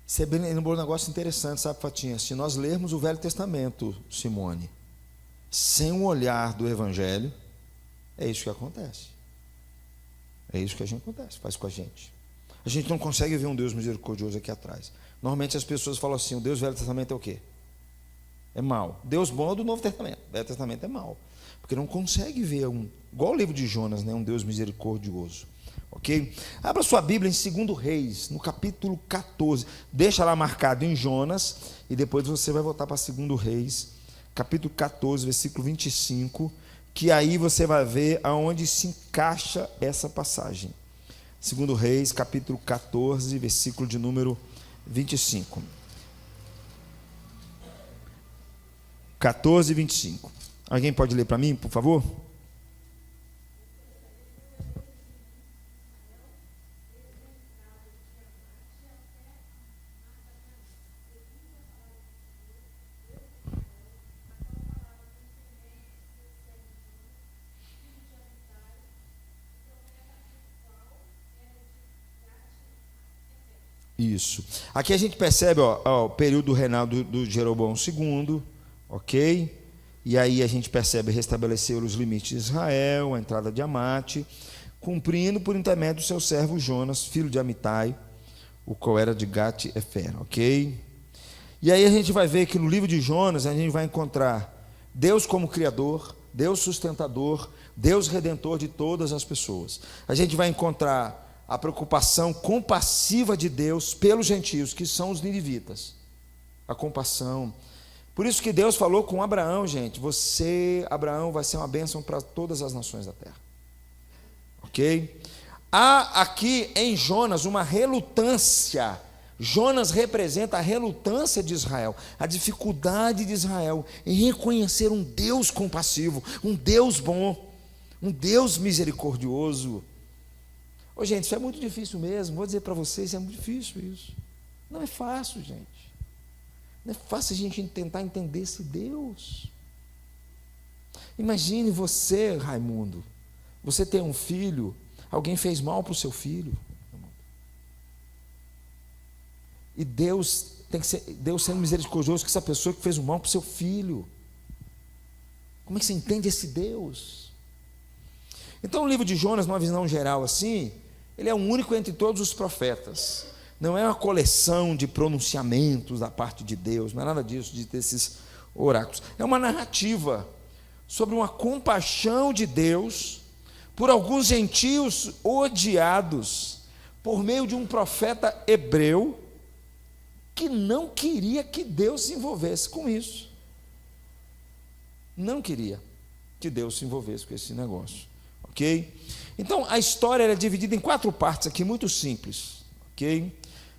Você lembrou um negócio interessante, sabe, Fatinha? Se nós lermos o Velho Testamento, Simone, sem um olhar do Evangelho, é isso que acontece. É isso que a gente acontece, faz com a gente. A gente não consegue ver um Deus misericordioso aqui atrás. Normalmente as pessoas falam assim: o Deus do Velho Testamento é o quê? É mau. Deus bom é do Novo Testamento. O Velho Testamento é mau. Porque não consegue ver igual o livro de Jonas, né? Um Deus misericordioso. Ok? Abra sua Bíblia em 2 Reis, no capítulo 14. Deixa lá marcado em Jonas, e depois você vai voltar para 2 Reis, capítulo 14, versículo 25, que aí você vai ver aonde se encaixa essa passagem. 2 Reis, capítulo 14, versículo de número 25. 14 e 25. Alguém pode ler para mim, por favor? Isso. Aqui a gente percebe o período reinal do Jeroboão II, ok? E aí a gente percebe restabelecer os limites de Israel, a entrada de Amate, cumprindo por intermédio do seu servo Jonas, filho de Amitai, o qual era de Gat-Efer, ok? E aí a gente vai ver que no livro de Jonas a gente vai encontrar Deus como Criador, Deus sustentador, Deus redentor de todas as pessoas. A gente vai encontrar a preocupação compassiva de Deus pelos gentios, que são os ninivitas. A compassão. Por isso que Deus falou com Abraão, gente: você, Abraão, vai ser uma bênção para todas as nações da terra. Ok? Há aqui em Jonas uma relutância. Jonas representa a relutância de Israel, a dificuldade de Israel em reconhecer um Deus compassivo, um Deus bom, um Deus misericordioso. Ô, gente, isso é muito difícil mesmo. Vou dizer para vocês, é muito difícil isso. Não é fácil, gente. Não é fácil a gente tentar entender esse Deus. Imagine você, Raimundo, você tem um filho, alguém fez mal para o seu filho, e Deus sendo misericordioso com essa pessoa que fez o mal para o seu filho. Como é que você entende esse Deus? Então o livro de Jonas, numa visão geral assim, ele é o único entre todos os profetas. Não é uma coleção de pronunciamentos da parte de Deus, não é nada disso, desses oráculos. É uma narrativa sobre uma compaixão de Deus por alguns gentios odiados por meio de um profeta hebreu que não queria que Deus se envolvesse com isso. Não queria que Deus se envolvesse com esse negócio. Ok? Então a história é dividida em 4 partes aqui, muito simples. Ok?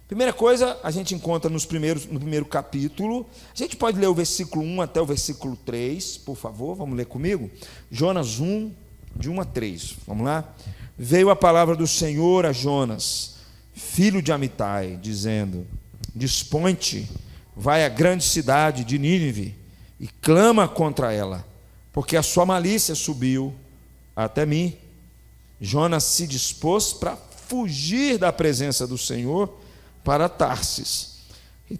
Primeira coisa, a gente encontra no primeiro capítulo. A gente pode ler o versículo 1 até o versículo 3, por favor, vamos ler comigo? Jonas 1, de 1 a 3, vamos lá? Veio a palavra do Senhor a Jonas, filho de Amitai, dizendo: dispõe-te, vai à grande cidade de Nínive e clama contra ela, porque a sua malícia subiu até mim. Jonas se dispôs para fugir da presença do Senhor para Tarsis. E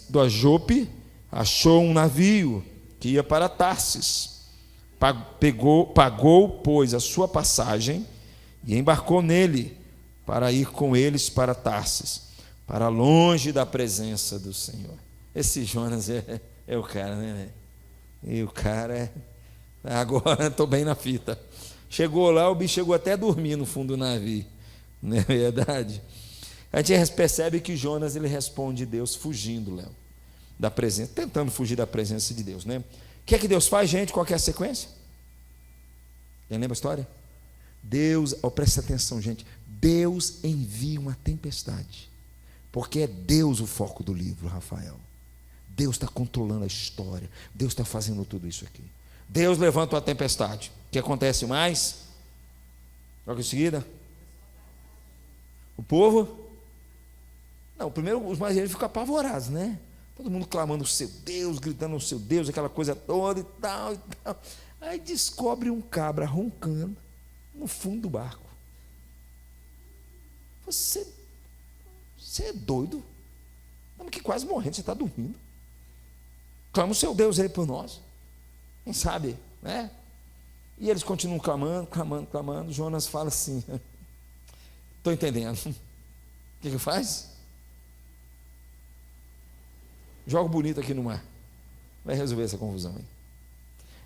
do Jope achou um navio que ia para Tarsis. Pagou, pois, a sua passagem e embarcou nele para ir com eles para Tarsis, para longe da presença do Senhor. Esse Jonas é o cara, né? E o cara agora estou bem na fita. Chegou lá, o bicho chegou até a dormir no fundo do navio, não é verdade? A gente percebe que Jonas, ele responde Deus fugindo, Léo, da presença, tentando fugir da presença de Deus, né? O que é que Deus faz, gente? Qual que é a sequência? Quem lembra a história? Deus, presta atenção, gente, Deus envia uma tempestade, porque é Deus o foco do livro, Rafael. Deus está controlando a história, Deus está fazendo tudo isso aqui. Deus levanta uma tempestade. O que acontece mais? Logo em seguida, o povo. Não, primeiro os mais velhos ficam apavorados, né? Todo mundo clamando o seu Deus, gritando o seu Deus, aquela coisa toda e tal, e tal. Aí descobre um cabra roncando no fundo do barco. Você é doido? Estamos aqui quase morrendo, você está dormindo. Clama o seu Deus aí por nós. Quem sabe, né? E eles continuam clamando. Jonas fala assim: Estou entendendo. O que faz? Joga bonito aqui no mar. Vai resolver essa confusão aí.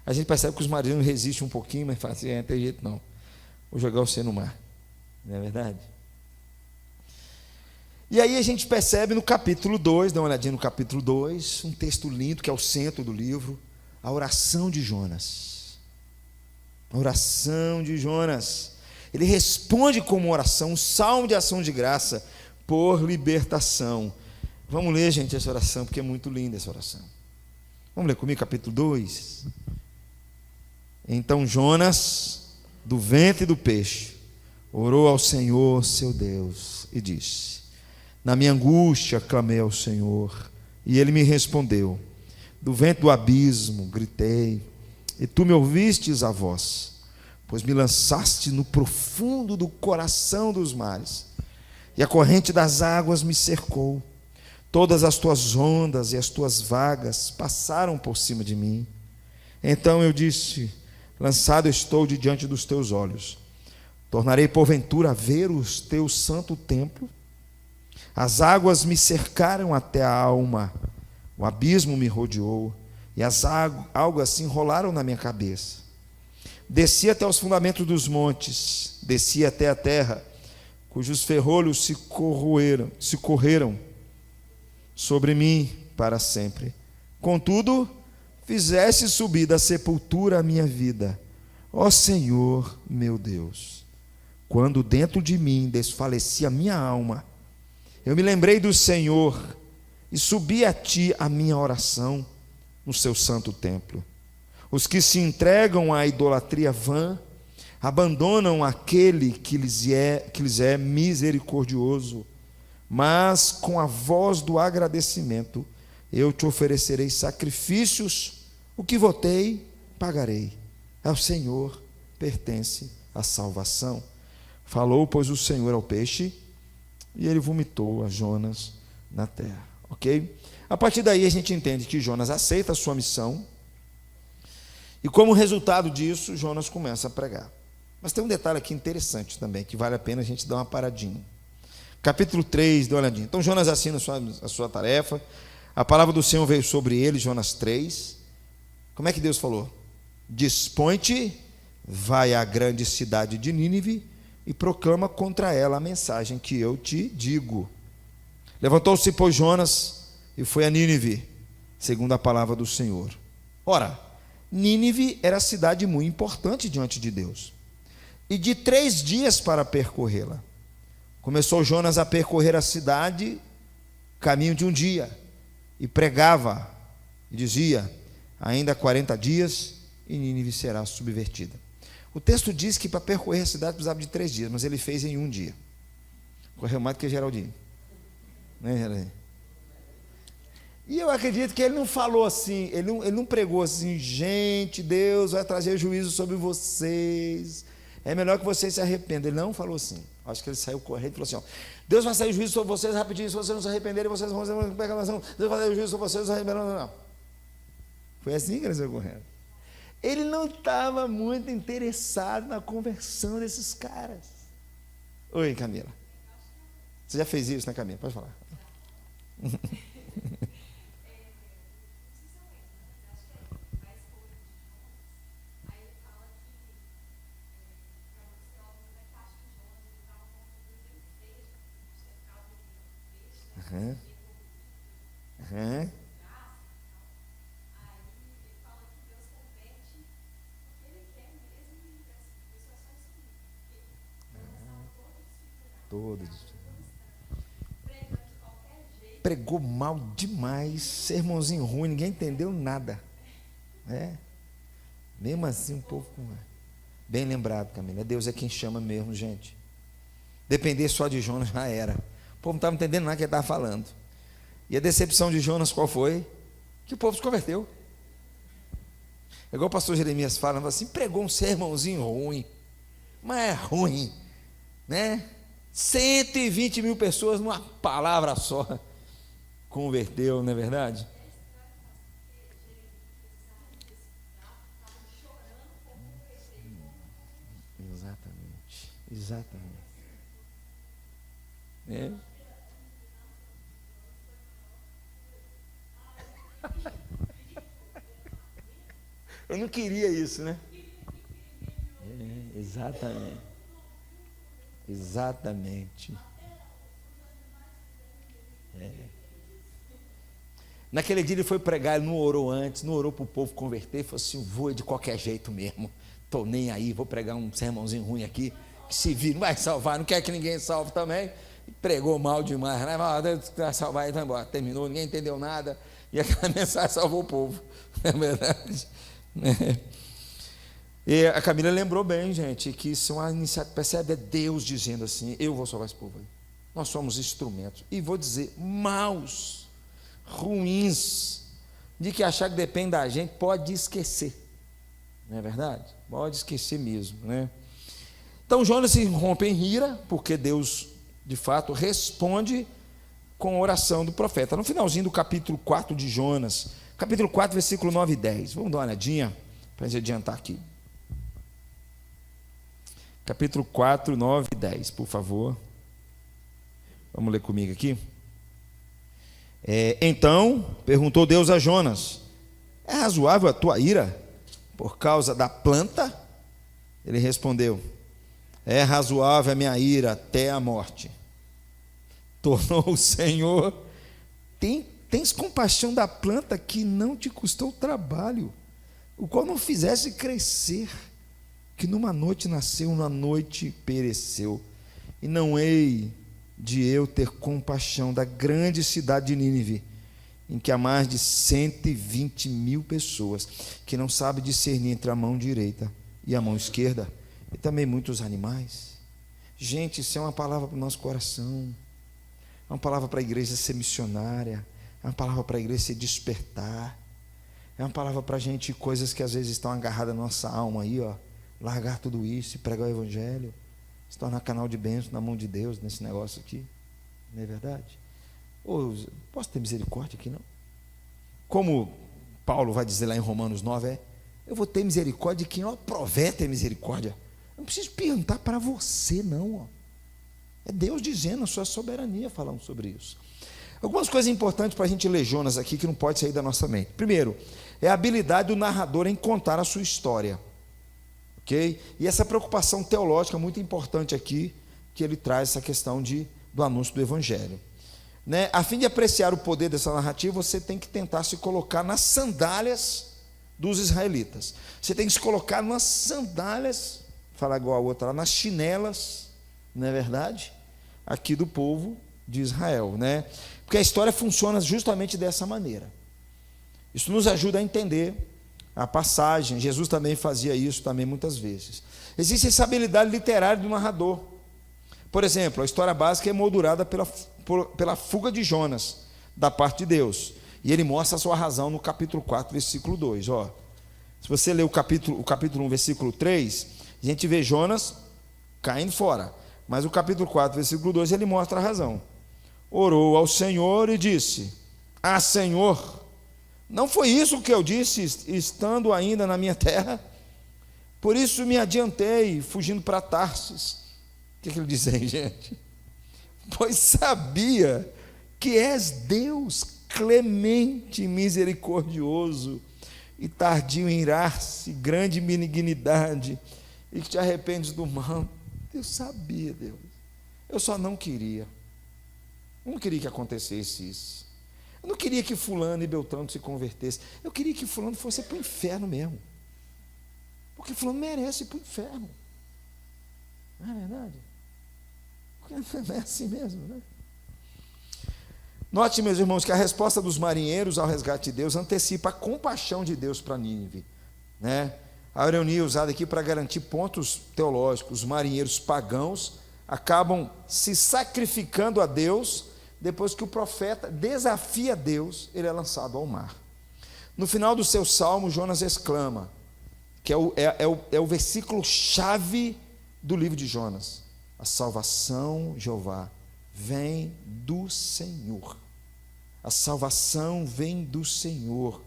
A gente percebe que os marinheiros resistem um pouquinho, mas fala assim, não tem jeito não. Vou jogar você no mar. Não é verdade? E aí a gente percebe no capítulo 2, dá uma olhadinha no capítulo 2, um texto lindo que é o centro do livro, a oração de Jonas. A oração de Jonas. Ele responde como oração, um salmo de ação de graça por libertação. Vamos ler, gente, essa oração, porque é muito linda essa oração. Vamos ler comigo, capítulo 2. Então Jonas, do ventre do peixe, orou ao Senhor, seu Deus, e disse: na minha angústia clamei ao Senhor, e Ele me respondeu. Do ventre do abismo gritei, e Tu me ouvistes a voz, pois me lançaste no profundo do coração dos mares, e a corrente das águas me cercou. Todas as Tuas ondas e as Tuas vagas passaram por cima de mim. Então eu disse: lançado estou de diante dos Teus olhos. Tornarei porventura a ver o Teu santo templo? As águas me cercaram até a alma, o abismo me rodeou, e as águas se enrolaram na minha cabeça. Desci até os fundamentos dos montes, desci até a terra, cujos ferrolhos se correram sobre mim para sempre. Contudo, fizeste subir da sepultura a minha vida, ó Senhor meu Deus. Quando dentro de mim desfalecia a minha alma, eu me lembrei do Senhor e subi a Ti a minha oração no Seu santo templo. Os que se entregam à idolatria vã abandonam aquele que lhes é misericordioso, mas com a voz do agradecimento eu Te oferecerei sacrifícios, o que votei, pagarei. Ao Senhor pertence a salvação. Falou, pois, o Senhor ao peixe, e ele vomitou a Jonas na terra. Ok? A partir daí a gente entende que Jonas aceita a sua missão, e como resultado disso, Jonas começa a pregar. Mas tem um detalhe aqui interessante também, que vale a pena a gente dar uma paradinha. Capítulo 3, dá uma olhadinha. Então Jonas assina a sua tarefa, a palavra do Senhor veio sobre ele, Jonas 3. Como é que Deus falou? Dispõe-te, vai à grande cidade de Nínive e proclama contra ela a mensagem que eu te digo. Levantou-se, pois, Jonas e foi a Nínive, segundo a palavra do Senhor. Ora, Nínive era cidade muito importante diante de Deus, e de 3 dias para percorrê-la. Começou Jonas a percorrer a cidade, caminho de um dia, e pregava, e dizia: ainda 40 dias, e Nínive será subvertida. O texto diz que para percorrer a cidade precisava de 3 dias, mas ele fez em um dia. Correu mais do que Geraldinho. Né, Geraldinho? E eu acredito que ele não falou assim, ele não pregou assim: gente, Deus vai trazer juízo sobre vocês, é melhor que vocês se arrependam. Ele não falou assim. Acho que ele saiu correndo e falou assim: ó, Deus vai sair juízo sobre vocês rapidinho, se vocês não se arrependerem, vocês vão pegar a nação. Deus vai sair juízo sobre vocês, não se arrependerem. Não. Foi assim que ele saiu correndo. Ele não estava muito interessado na conversão desses caras. Oi, Camila. Você já fez isso, né, Camila? Pode falar. Uhum. Uhum. Todos. Pregou mal demais, sermãozinho ruim, ninguém entendeu nada. Mesmo assim, um povo. Bem lembrado, Camila. Deus é quem chama mesmo, gente. Depender só de Jonas já era. O povo não estava entendendo nada que ele estava falando. E a decepção de Jonas qual foi? Que o povo se converteu. É igual o pastor Jeremias fala assim: pregou um sermãozinho ruim, mas é ruim, né? 120 mil pessoas numa palavra só converteu, não é verdade? Exatamente. É. Eu não queria isso, né? Exatamente. Exatamente. Naquele dia ele foi pregar, ele não orou antes, não orou para o povo converter, falou assim: vou de qualquer jeito mesmo, estou nem aí, vou pregar um sermãozinho ruim aqui, que se vir, não vai salvar, não quer que ninguém salve também. E pregou mal demais, né? Vai salvar e vai embora. Terminou, ninguém entendeu nada, e aquela mensagem salvou o povo, não é verdade? E a Camila lembrou bem, gente, que isso é uma iniciativa, percebe, é Deus dizendo assim: eu vou salvar esse povo aí. Nós somos instrumentos, e vou dizer, maus, ruins, de que achar que depende da gente, pode esquecer, não é verdade? Pode esquecer mesmo, né? Então Jonas se rompe em ira, porque Deus, de fato, responde com a oração do profeta. No finalzinho do capítulo 4 de Jonas, capítulo 4, versículo 9 e 10, vamos dar uma olhadinha, para a gente adiantar aqui. Capítulo 4, 9 e 10, por favor. Vamos ler comigo aqui. Então perguntou Deus a Jonas: é razoável a tua ira por causa da planta? Ele respondeu: é razoável a minha ira até a morte. Tornou o Senhor: tens compaixão da planta que não te custou trabalho, o qual não fizesse crescer, que numa noite nasceu, numa noite pereceu. E não hei de eu ter compaixão da grande cidade de Nínive, em que há mais de 120.000 pessoas, que não sabem discernir entre a mão direita e a mão esquerda, e também muitos animais. Gente, isso é uma palavra para o nosso coração, é uma palavra para a igreja ser missionária, é uma palavra para a igreja se despertar, é uma palavra para a gente, coisas que às vezes estão agarradas na nossa alma aí, ó, largar tudo isso e pregar o evangelho, se tornar canal de bênção na mão de Deus nesse negócio aqui, não é verdade? Posso ter misericórdia aqui, não? Como Paulo vai dizer lá em Romanos 9, eu vou ter misericórdia de quem eu aprover ter misericórdia. Eu não preciso perguntar para você, não, ó. É Deus dizendo, a sua soberania falando sobre isso. Algumas coisas importantes para a gente ler Jonas aqui, que não pode sair da nossa mente. Primeiro, é a habilidade do narrador em contar a sua história. Okay? E essa preocupação teológica muito importante aqui, que ele traz essa questão do anúncio do evangelho, né? A fim de apreciar o poder dessa narrativa, você tem que tentar se colocar nas sandálias dos israelitas, você tem que se colocar nas sandálias, falar igual a outra lá, nas chinelas, não é verdade? Aqui do povo de Israel, né? Porque a história funciona justamente dessa maneira. Isso nos ajuda a entender a passagem. Jesus também fazia isso também muitas vezes. Existe essa habilidade literária do narrador. Por exemplo, a história básica é moldurada pela fuga de Jonas da parte de Deus, e ele mostra a sua razão no capítulo 4, versículo 2. Se você ler o capítulo 1, versículo 3, a gente vê Jonas caindo fora, mas o capítulo 4, versículo 2, ele mostra a razão. Orou ao Senhor e disse: ah, Senhor, não foi isso que eu disse estando ainda na minha terra? Por isso me adiantei, fugindo para Tarsis. O que ele diz aí, gente? Pois sabia que és Deus clemente e misericordioso, e tardio em irar-se, grande benignidade, e que te arrependes do mal. Eu sabia, Deus. Eu só não queria. Eu não queria que acontecesse isso. Eu não queria que fulano e beltrano se convertesse. Eu queria que fulano fosse para o inferno mesmo. Porque fulano merece ir para o inferno. Não é verdade? Porque não é assim mesmo, né? Note, meus irmãos, que a resposta dos marinheiros ao resgate de Deus antecipa a compaixão de Deus para Nínive, né? A ironia usada aqui para garantir pontos teológicos. Os marinheiros pagãos acabam se sacrificando a Deus depois que o profeta desafia Deus, ele é lançado ao mar. No final do seu salmo, Jonas exclama, que é o versículo chave do livro de Jonas: a salvação, Jeová, vem do Senhor. A salvação vem do Senhor.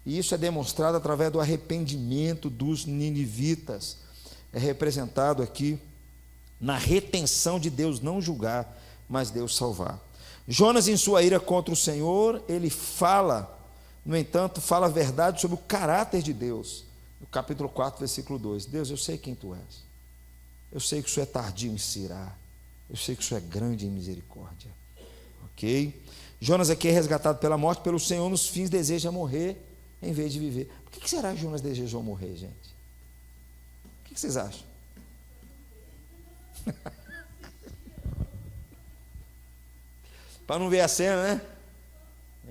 E isso é demonstrado através do arrependimento dos ninivitas. É representado aqui na retenção de Deus não julgar, mas Deus salvar. Jonas, em sua ira contra o Senhor, ele fala, no entanto, fala a verdade sobre o caráter de Deus. No capítulo 4, versículo 2. Deus, eu sei quem tu és. Eu sei que o Senhor é tardio em se irar. Eu sei que o Senhor é grande em misericórdia. Ok? Jonas aqui é resgatado pela morte, pelo Senhor, nos fins deseja morrer em vez de viver. Por que será que Jonas desejou morrer, gente? O que vocês acham? Para não ver a cena, né?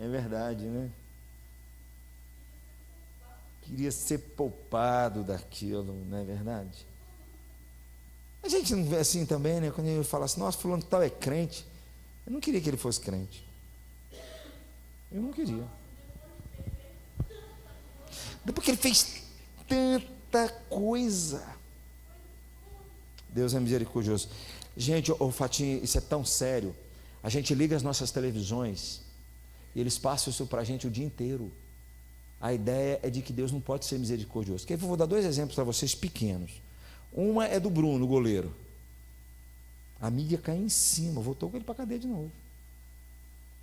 É verdade, né? Queria ser poupado daquilo, não é verdade? A gente não vê assim também, né? Quando ele fala assim, nossa, fulano tal é crente. Eu não queria que ele fosse crente. Eu não queria. Depois que ele fez tanta coisa. Deus é misericordioso. Gente, Fatinho, isso é tão sério. A gente liga as nossas televisões e eles passam isso para a gente o dia inteiro. A ideia é de que Deus não pode ser misericordioso. Eu vou dar 2 exemplos para vocês pequenos. Uma é do Bruno, o goleiro. A mídia caiu em cima, voltou com ele para a cadeia de novo.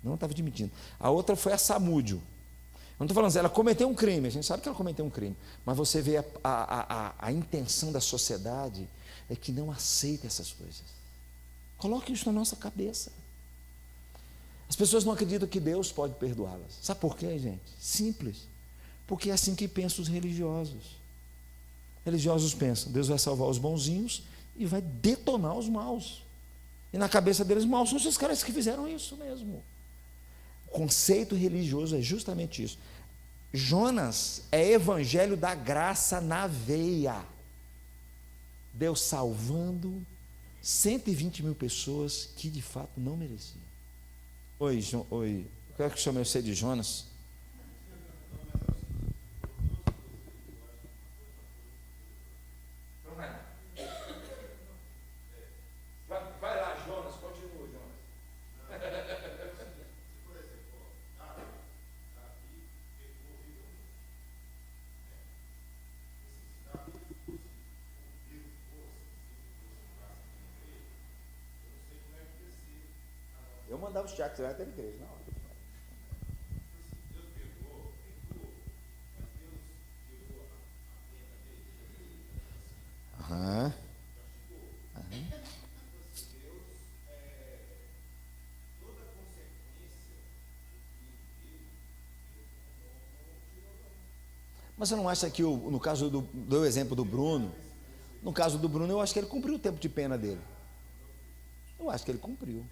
Não estava admitindo. A outra foi a Samúdio. Eu não estou falando assim, ela cometeu um crime, a gente sabe que ela cometeu um crime, mas você vê a intenção da sociedade é que não aceita essas coisas. Coloque isso na nossa cabeça. As pessoas não acreditam que Deus pode perdoá-las. Sabe por quê, gente? Simples. Porque é assim que pensam os religiosos. Religiosos pensam, Deus vai salvar os bonzinhos e vai detonar os maus. E na cabeça deles, maus são esses caras que fizeram isso mesmo. O conceito religioso é justamente isso. Jonas é evangelho da graça na veia. Deus salvando 120 mil pessoas que de fato não mereciam. Oi, oi. Eu quero que chame você de Jonas. Vai lá, Jonas, continua, Jonas. Eu mandava os Tiago, você vai até a igreja, não. Aham. Mas você não acha que no caso do exemplo do Bruno, no caso do Bruno, eu acho que ele cumpriu o tempo de pena dele. Eu acho que ele cumpriu.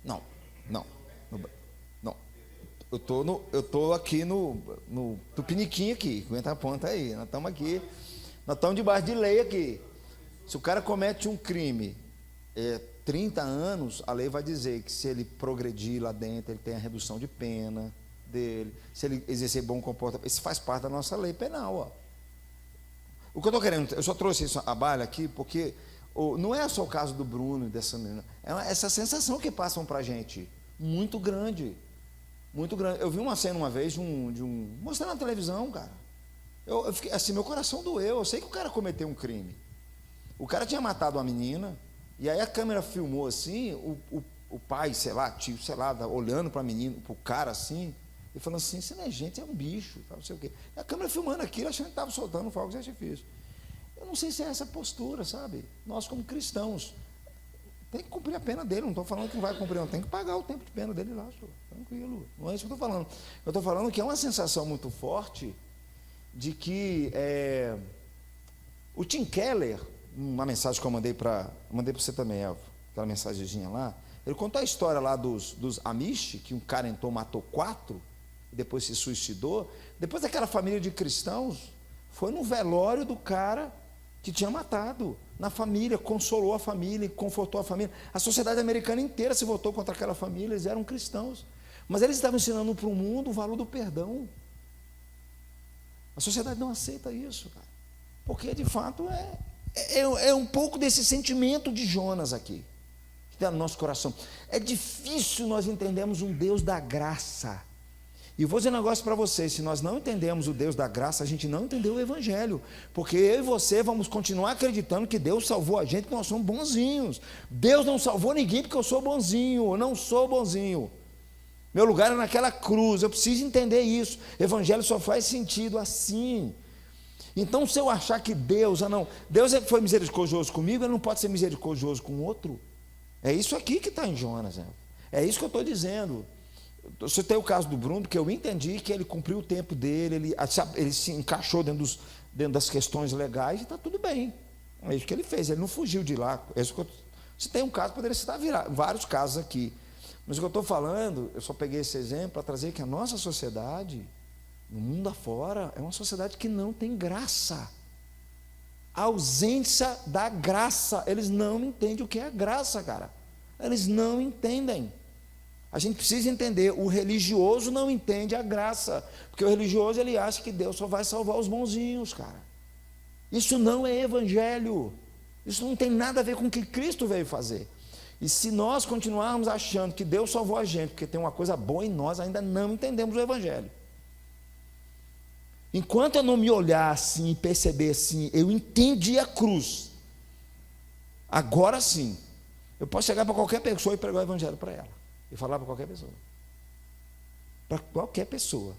Não, não, não. Eu tô aqui no Tupiniquim aqui, aguenta a ponta aí. Nós estamos aqui, nós estamos debaixo de lei aqui. Se o cara comete um crime, 30 anos, a lei vai dizer que se ele progredir lá dentro, ele tem a redução de pena dele, se ele exercer bom comportamento, isso faz parte da nossa lei penal, ó. O que eu estou querendo, eu só trouxe isso à baila aqui, porque não é só o caso do Bruno e dessa menina, é essa sensação que passam para a gente, muito grande, muito grande. Eu vi uma cena uma vez, mostrando na televisão, cara, eu fiquei, assim, meu coração doeu, eu sei que o cara cometeu um crime, o cara tinha matado uma menina, e aí a câmera filmou assim, o pai, sei lá, tio, sei lá, olhando para a menina, para o cara assim, e falando assim, isso não é gente, é um bicho, não sei o quê. E a câmera filmando aquilo, achando que estava soltando fogos de artifício. Eu não sei se é essa postura, sabe? Nós, como cristãos, tem que cumprir a pena dele. Não estou falando que não vai cumprir, não. Tem que pagar o tempo de pena dele lá, senhor. Tranquilo. Não é isso que eu estou falando. Eu estou falando que é uma sensação muito forte de que o Tim Keller, uma mensagem que eu mandei para você também, Elvio, aquela mensagenzinha lá, ele contou a história lá dos Amish, que um cara entrou, matou 4, e depois se suicidou. Depois aquela família de cristãos foi no velório do cara que tinha matado, na família, consolou a família, confortou a família. A sociedade americana inteira se voltou contra aquela família, eles eram cristãos, mas eles estavam ensinando para o mundo o valor do perdão. A sociedade não aceita isso, cara, porque de fato é um pouco desse sentimento de Jonas aqui, que está no nosso coração. É difícil nós entendermos um Deus da graça E vou dizer um negócio para vocês: se nós não entendemos o Deus da graça, a gente não entendeu o Evangelho, porque eu e você vamos continuar acreditando que Deus salvou a gente porque nós somos bonzinhos. Deus não salvou ninguém porque eu sou bonzinho, eu não sou bonzinho. Meu lugar é naquela cruz, eu preciso entender isso. Evangelho só faz sentido assim. Então, se eu achar que Deus foi misericordioso comigo, ele não pode ser misericordioso com o outro. É isso aqui que está em Jonas, é isso que eu estou dizendo. Você tem o caso do Bruno, que eu entendi que ele cumpriu o tempo dele, ele se encaixou dentro das questões legais e está tudo bem. É isso que ele fez, ele não fugiu de lá. Se tem um caso, poderia citar vários casos aqui. Mas o que eu estou falando, eu só peguei esse exemplo para trazer que a nossa sociedade, no mundo afora, é uma sociedade que não tem graça. A ausência da graça. Eles não entendem o que é graça, cara. Eles não entendem. A gente precisa entender, o religioso não entende a graça, porque o religioso ele acha que Deus só vai salvar os bonzinhos, cara. Isso não é evangelho, isso não tem nada a ver com o que Cristo veio fazer. E se nós continuarmos achando que Deus salvou a gente, porque tem uma coisa boa em nós, ainda não entendemos o evangelho. Enquanto eu não me olhar assim e perceber assim, eu entendi a cruz, agora sim, eu posso chegar para qualquer pessoa e pregar o evangelho para ela. E falar para qualquer pessoa. Para qualquer pessoa.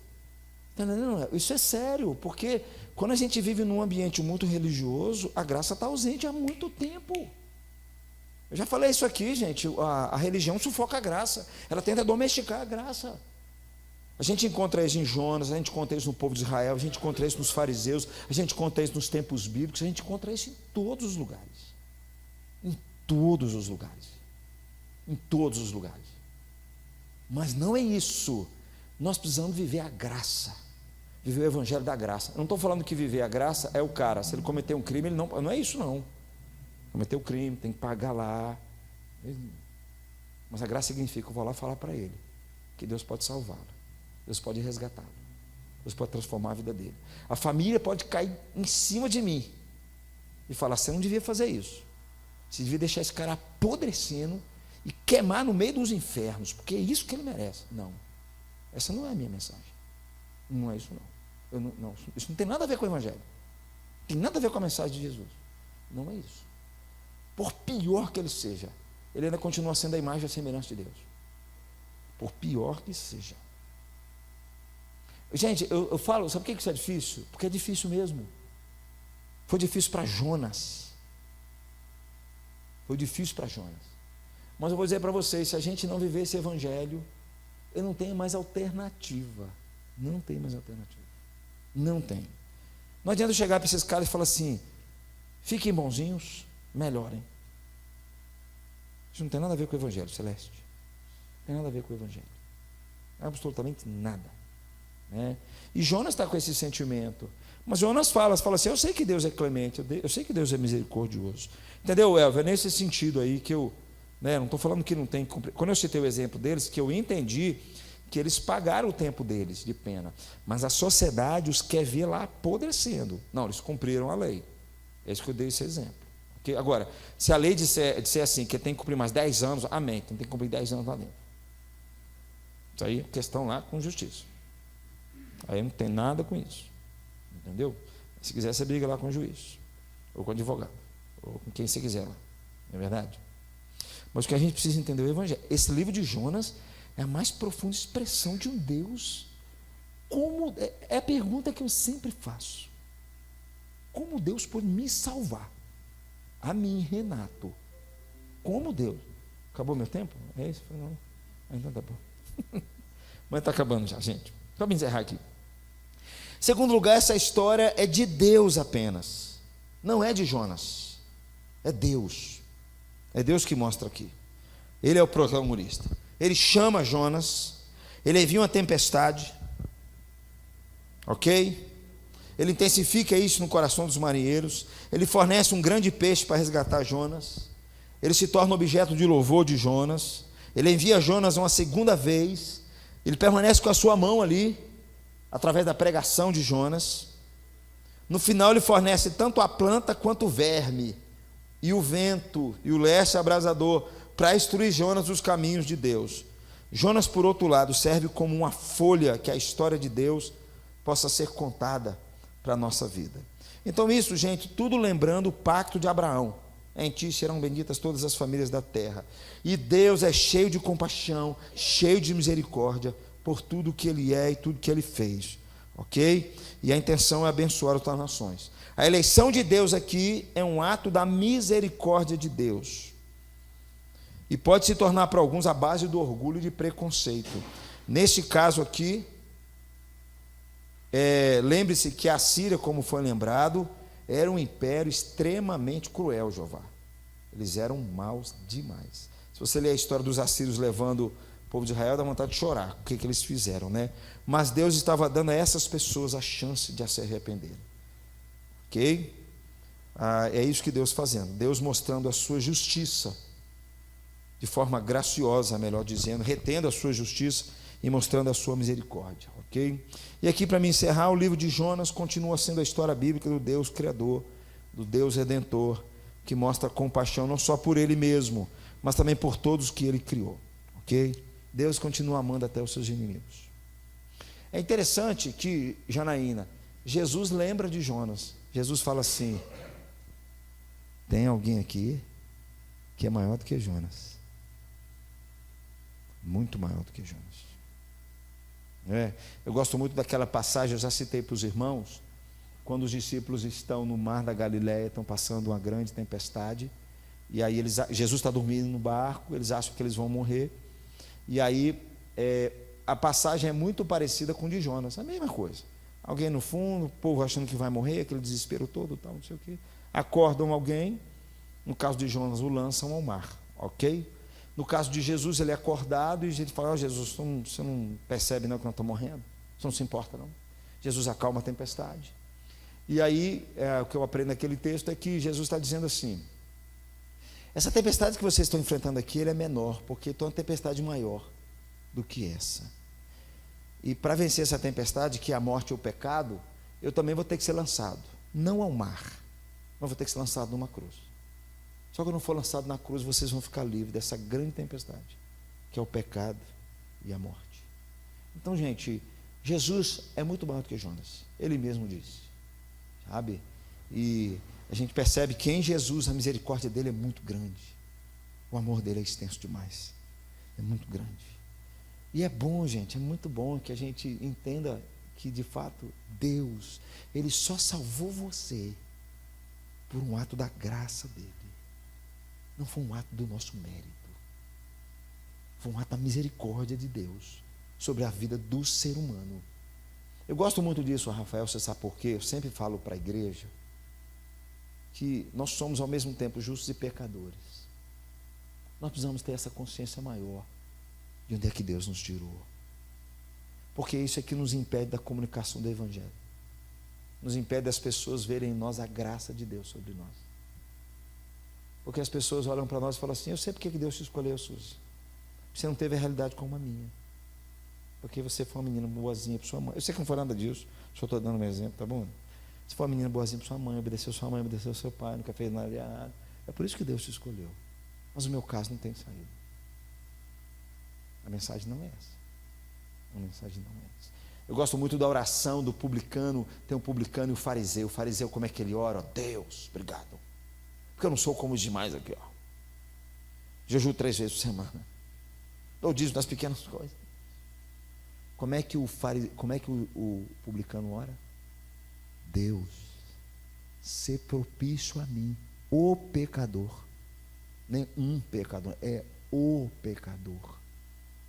Não, isso é sério, porque quando a gente vive num ambiente muito religioso, a graça está ausente há muito tempo. Eu já falei isso aqui, gente. A religião sufoca a graça. Ela tenta domesticar a graça. A gente encontra isso em Jonas, a gente encontra isso no povo de Israel, a gente encontra isso nos fariseus, a gente encontra isso nos tempos bíblicos, a gente encontra isso em todos os lugares. Em todos os lugares. Em todos os lugares. Mas não é isso. Nós precisamos viver a graça, viver o evangelho da graça. Eu não estou falando que viver a graça é o cara, se ele cometer um crime, ele não é isso não. Cometeu o crime, tem que pagar lá. Mas a graça significa, eu vou lá falar para ele que Deus pode salvá-lo, Deus pode resgatá-lo, Deus pode transformar a vida dele. A família pode cair em cima de mim e falar: você não devia fazer isso, você devia deixar esse cara apodrecendo e queimar no meio dos infernos, porque é isso que ele merece. Não, essa não é a minha mensagem. Não é isso não. Isso não tem nada a ver com o evangelho. Não tem nada a ver com a mensagem de Jesus. Não é isso. Por pior que ele seja, ele ainda continua sendo a imagem e a semelhança de Deus. Por pior que seja. Gente, eu falo, sabe por que isso é difícil? Porque é difícil mesmo. Foi difícil para Jonas. Foi difícil para Jonas. Mas eu vou dizer para vocês, se a gente não viver esse evangelho, eu não tenho mais alternativa. Não tem mais alternativa. Não tem. Não adianta eu chegar para esses caras e falar assim: fiquem bonzinhos, melhorem. Isso não tem nada a ver com o evangelho, Celeste. Não tem nada a ver com o evangelho. Absolutamente nada. Né? E Jonas está com esse sentimento. Mas Jonas fala assim: eu sei que Deus é clemente, eu sei que Deus é misericordioso. Entendeu, Elvio? É nesse sentido aí que eu... não estou falando que não tem que cumprir. Quando eu citei o exemplo deles, que eu entendi que eles pagaram o tempo deles de pena, mas a sociedade os quer ver lá apodrecendo. Não, eles cumpriram a lei. É isso que eu dei esse exemplo. Okay? Agora, se a lei disser assim, que tem que cumprir mais 10 anos, amém, tem que cumprir 10 anos lá dentro. Isso aí é questão lá com justiça. Aí não tem nada com isso. Entendeu? Se quiser, você briga lá com o juiz, ou com o advogado, ou com quem você quiser lá. Não é verdade? Mas o que a gente precisa entender é o evangelho. Esse livro de Jonas é a mais profunda expressão de um Deus. Como é a pergunta que eu sempre faço: como Deus pode me salvar? A mim, Renato. Como Deus? Acabou meu tempo? É isso? Não. Então tá bom. Mas está acabando já, gente. Vamos encerrar aqui. Segundo lugar, essa história é de Deus apenas. Não é de Jonas. É Deus. É Deus que mostra aqui. Ele é o protagonista. Ele chama Jonas, ele envia uma tempestade, ok? Ele intensifica isso no coração dos marinheiros, ele fornece um grande peixe para resgatar Jonas, ele se torna objeto de louvor de Jonas, ele envia Jonas uma segunda vez, ele permanece com a sua mão ali, através da pregação de Jonas. No final ele fornece tanto a planta quanto o verme, e o vento, e o leste abrasador, para instruir Jonas dos caminhos de Deus. Jonas, por outro lado, serve como uma folha que a história de Deus possa ser contada para a nossa vida. Então isso, gente, tudo lembrando o pacto de Abraão. Em ti serão benditas todas as famílias da terra. E Deus é cheio de compaixão, cheio de misericórdia por tudo que Ele é e tudo que Ele fez. Ok? E a intenção é abençoar outras nações. A eleição de Deus aqui é um ato da misericórdia de Deus. E pode se tornar para alguns a base do orgulho e de preconceito. Neste caso aqui, lembre-se que a Síria, como foi lembrado, era um império extremamente cruel, Jeová. Eles eram maus demais. Se você ler a história dos assírios levando o povo de Israel, dá vontade de chorar, o que eles fizeram, né? Mas Deus estava dando a essas pessoas a chance de se arrependerem. Ok? É isso que Deus fazendo. Deus mostrando a sua justiça, de forma graciosa, melhor dizendo, retendo a sua justiça e mostrando a sua misericórdia. Ok? E aqui, para me encerrar, o livro de Jonas continua sendo a história bíblica do Deus Criador, do Deus Redentor, que mostra compaixão não só por Ele mesmo, mas também por todos que Ele criou. Ok? Deus continua amando até os seus inimigos. É interessante que, Janaína, Jesus lembra de Jonas. Jesus fala assim: tem alguém aqui que é maior do que Jonas. Muito maior do que Jonas. Eu gosto muito daquela passagem, eu já citei para os irmãos, quando os discípulos estão no mar da Galileia, estão passando uma grande tempestade, e aí Jesus está dormindo no barco, eles acham que eles vão morrer, e aí a passagem é muito parecida com a de Jonas, a mesma coisa. Alguém no fundo, o povo achando que vai morrer, aquele desespero todo, tal, não sei o quê. Acordam alguém, no caso de Jonas, o lançam ao mar, ok? No caso de Jesus, ele é acordado e a gente fala: Jesus, você não percebe não que nós estamos morrendo? Você não se importa não? Jesus acalma a tempestade. E aí, o que eu aprendo naquele texto é que Jesus está dizendo assim: essa tempestade que vocês estão enfrentando aqui, ele é menor, porque tem uma tempestade maior do que essa. E para vencer essa tempestade, que é a morte ou o pecado, eu também vou ter que ser lançado, não ao mar, mas vou ter que ser lançado numa cruz. Só que eu não for lançado na cruz, vocês vão ficar livres dessa grande tempestade, que é o pecado e a morte. Então, gente, Jesus é muito maior do que Jonas. Ele mesmo disse, sabe? E a gente percebe que em Jesus a misericórdia dele é muito grande. O amor dele é extenso demais. É muito grande. E é bom, gente, é muito bom que a gente entenda que, de fato, Deus, Ele só salvou você por um ato da graça dele. Não foi um ato do nosso mérito. Foi um ato da misericórdia de Deus sobre a vida do ser humano. Eu gosto muito disso, Rafael, você sabe por quê? Eu sempre falo para a igreja que nós somos ao mesmo tempo justos e pecadores. Nós precisamos ter essa consciência maior de onde é que Deus nos tirou. Porque isso é que nos impede da comunicação do Evangelho. Nos impede das pessoas verem em nós a graça de Deus sobre nós. Porque as pessoas olham para nós e falam assim: eu sei porque que Deus te escolheu, Suzy. Você não teve a realidade como a minha. Porque você foi uma menina boazinha para sua mãe. Eu sei que não foi nada disso, só estou dando um exemplo, tá bom? Você foi uma menina boazinha para sua mãe, obedeceu sua mãe, obedeceu seu pai, nunca fez nada de errado. É por isso que Deus te escolheu. Mas o meu caso não tem saída. A mensagem não é essa. A mensagem não é essa. Eu gosto muito da oração do publicano. Tem um publicano e o fariseu. O fariseu, como é que ele ora? Deus, obrigado. Porque eu não sou como os demais aqui, ó. Jejuo 3 vezes por semana. Dou dízimo das pequenas coisas. Como é que o publicano ora? Deus, ser propício a mim, o pecador. Nem um pecador, é o pecador.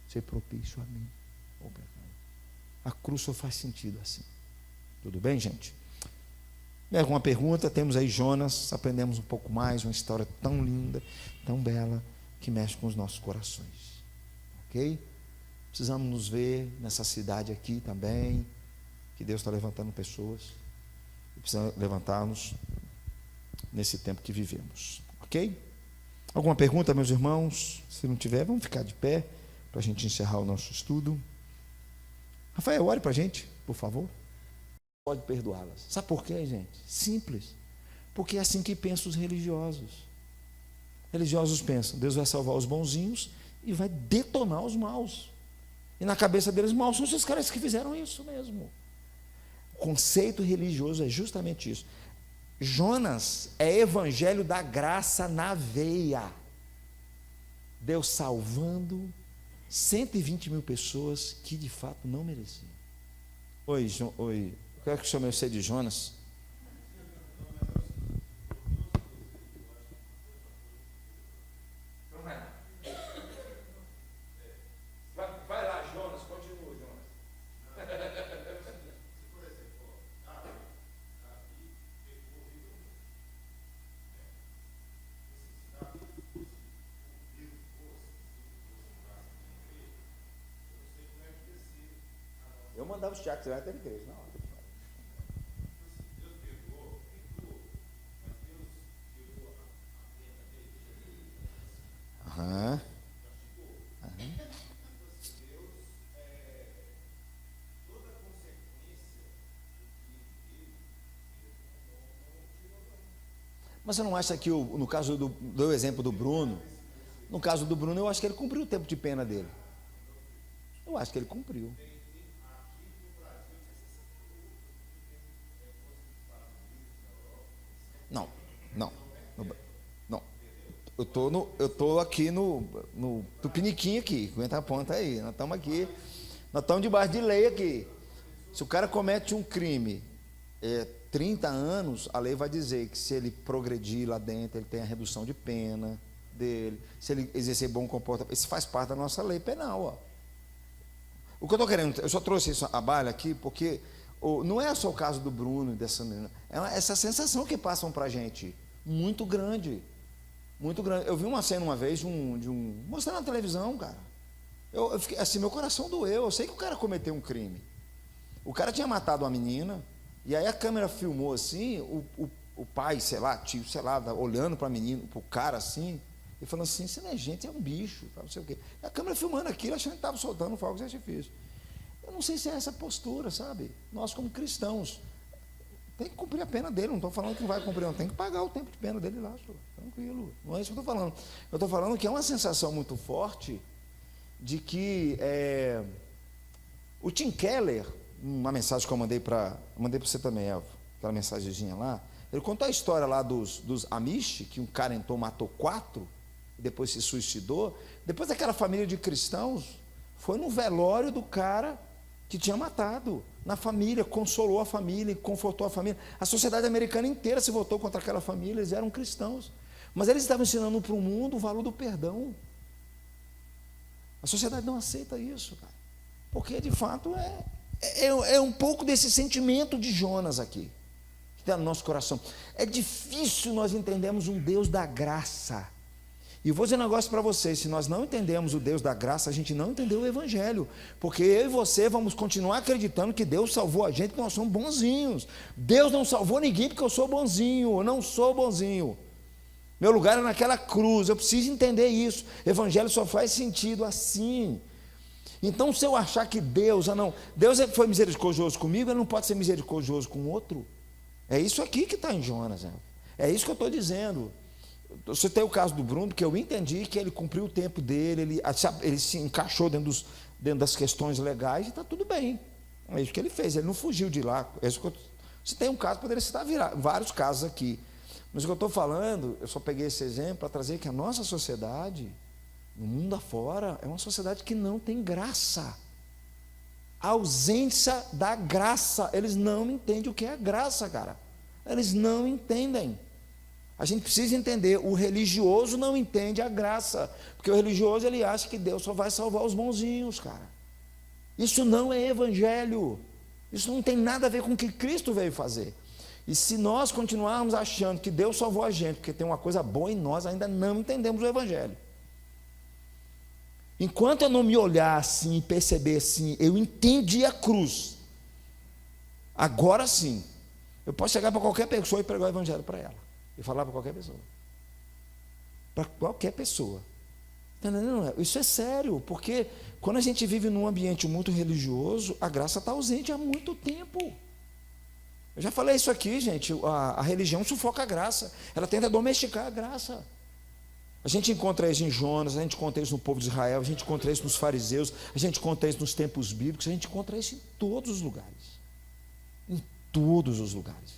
Ser propício a mim, o pecador. A cruz só faz sentido assim. Tudo bem, gente? Tem alguma pergunta? Temos aí Jonas, aprendemos um pouco mais, uma história tão linda, tão bela, que mexe com os nossos corações. Ok? Precisamos nos ver nessa cidade aqui também, que Deus está levantando pessoas, e precisamos levantar-nos nesse tempo que vivemos. Ok? Alguma pergunta, meus irmãos? Se não tiver, vamos ficar de pé para a gente encerrar o nosso estudo. Rafael, ore para a gente, por favor. Pode perdoá-las. Sabe por quê, gente? Simples. Porque é assim que pensam os religiosos. Religiosos pensam: Deus vai salvar os bonzinhos e vai detonar os maus. E na cabeça deles, mal são esses caras que fizeram isso mesmo. O conceito religioso é justamente isso. Jonas é evangelho da graça na veia. Deus salvando 120 mil pessoas que de fato não mereciam. Oi, o que é que o senhor sei de Jonas? Vai lá, Jonas, continua, Jonas. Eu mandava o Tiago, você vai ter igreja, não. Aham. Mas você não acha que, no caso do exemplo do Bruno, no caso do Bruno, eu acho que ele cumpriu o tempo de pena dele. Eu acho que ele cumpriu. Não, não, não. Eu tô aqui no Tupiniquim aqui, aguenta a ponta aí. Nós estamos aqui, nós estamos debaixo de lei aqui. Se o cara comete um crime, 30 anos, a lei vai dizer que se ele progredir lá dentro, ele tem a redução de pena dele, se ele exercer bom comportamento, isso faz parte da nossa lei penal, ó. O que eu estou querendo, eu só trouxe isso à baila aqui, porque não é só o caso do Bruno e dessa menina, é essa sensação que passam para a gente, muito grande, muito grande. Eu vi uma cena uma vez, mostrando na televisão, cara, eu fiquei, assim, meu coração doeu, eu sei que o cara cometeu um crime, o cara tinha matado uma menina, e aí a câmera filmou assim, o pai, sei lá, tio, sei lá, olhando para a menina, para o cara assim, e falando assim, isso não é gente, é um bicho, não sei o quê. E a câmera filmando aquilo, achando que estava soltando fogos de artifício. Eu não sei se é essa postura, sabe? Nós como cristãos, tem que cumprir a pena dele, não estou falando que não vai cumprir, não, tem que pagar o tempo de pena dele lá, senhor, tranquilo, não é isso que eu estou falando. Eu estou falando que é uma sensação muito forte de que o Tim Keller, uma mensagem que eu mandei para você também, Elvio, aquela mensagenzinha lá, ele contou a história lá dos Amish, que um cara entrou, matou 4, e depois se suicidou. Depois aquela família de cristãos foi no velório do cara que tinha matado, na família, consolou a família, confortou a família. A sociedade americana inteira se voltou contra aquela família, eles eram cristãos, mas eles estavam ensinando para o mundo o valor do perdão. A sociedade não aceita isso, cara, porque de fato é um pouco desse sentimento de Jonas aqui, que está no nosso coração. É difícil nós entendermos um Deus da graça. E vou dizer um negócio para vocês, se nós não entendemos o Deus da graça, a gente não entendeu o Evangelho, porque eu e você vamos continuar acreditando que Deus salvou a gente porque nós somos bonzinhos. Deus não salvou ninguém porque eu sou bonzinho, eu não sou bonzinho. Meu lugar é naquela cruz, eu preciso entender isso. Evangelho só faz sentido assim. Então, se eu achar que Deus foi misericordioso comigo, ele não pode ser misericordioso com outro. É isso aqui que está em Jonas, é isso que eu estou dizendo. Você tem o caso do Bruno, que eu entendi que ele cumpriu o tempo dele, ele se encaixou dentro das questões legais e está tudo bem. É isso que ele fez, ele não fugiu de lá. Se tem um caso, poderia citar vários casos aqui. Mas o que eu estou falando, eu só peguei esse exemplo para trazer que a nossa sociedade, no mundo afora, é uma sociedade que não tem graça. A ausência da graça. Eles não entendem o que é graça, cara. Eles não entendem. A gente precisa entender, o religioso não entende a graça, porque o religioso ele acha que Deus só vai salvar os bonzinhos, cara. Isso não é evangelho. Isso não tem nada a ver com o que Cristo veio fazer. E se nós continuarmos achando que Deus salvou a gente, porque tem uma coisa boa em nós, ainda não entendemos o evangelho. Enquanto eu não me olhar assim e perceber assim, eu entendi a cruz, agora sim, eu posso chegar para qualquer pessoa e pregar o evangelho para ela, e falar para qualquer pessoa, Não, isso é sério, porque quando a gente vive num ambiente muito religioso, a graça está ausente há muito tempo. Eu já falei isso aqui, gente, a religião sufoca a graça, ela tenta domesticar a graça. A gente encontra isso em Jonas, a gente encontra isso no povo de Israel, a gente encontra isso nos fariseus, a gente encontra isso nos tempos bíblicos, a gente encontra isso em todos os lugares. Em todos os lugares.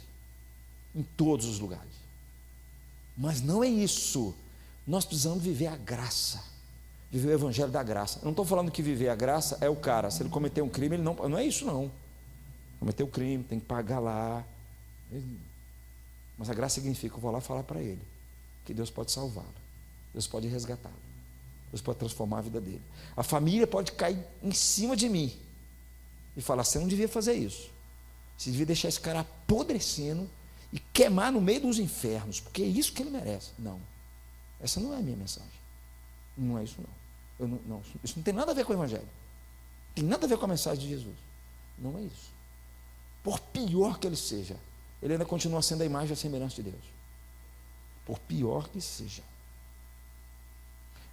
Em todos os lugares. Mas não é isso. Nós precisamos viver a graça. Viver o evangelho da graça. Eu não estou falando que viver a graça é o cara, se ele cometer um crime, ele não é isso não. Cometeu o crime, tem que pagar lá. Mas a graça significa, eu vou lá falar para ele que Deus pode salvá-lo, Deus pode resgatá-lo, Deus pode transformar a vida dele. A família pode cair em cima de mim e falar, você não devia fazer isso, você devia deixar esse cara apodrecendo e queimar no meio dos infernos, porque é isso que ele merece. Não, essa não é a minha mensagem. Não é isso não. Isso não tem nada a ver com o evangelho, tem nada a ver com a mensagem de Jesus. Não é isso. Por pior que ele seja, ele ainda continua sendo a imagem e a semelhança de Deus. Por pior que seja.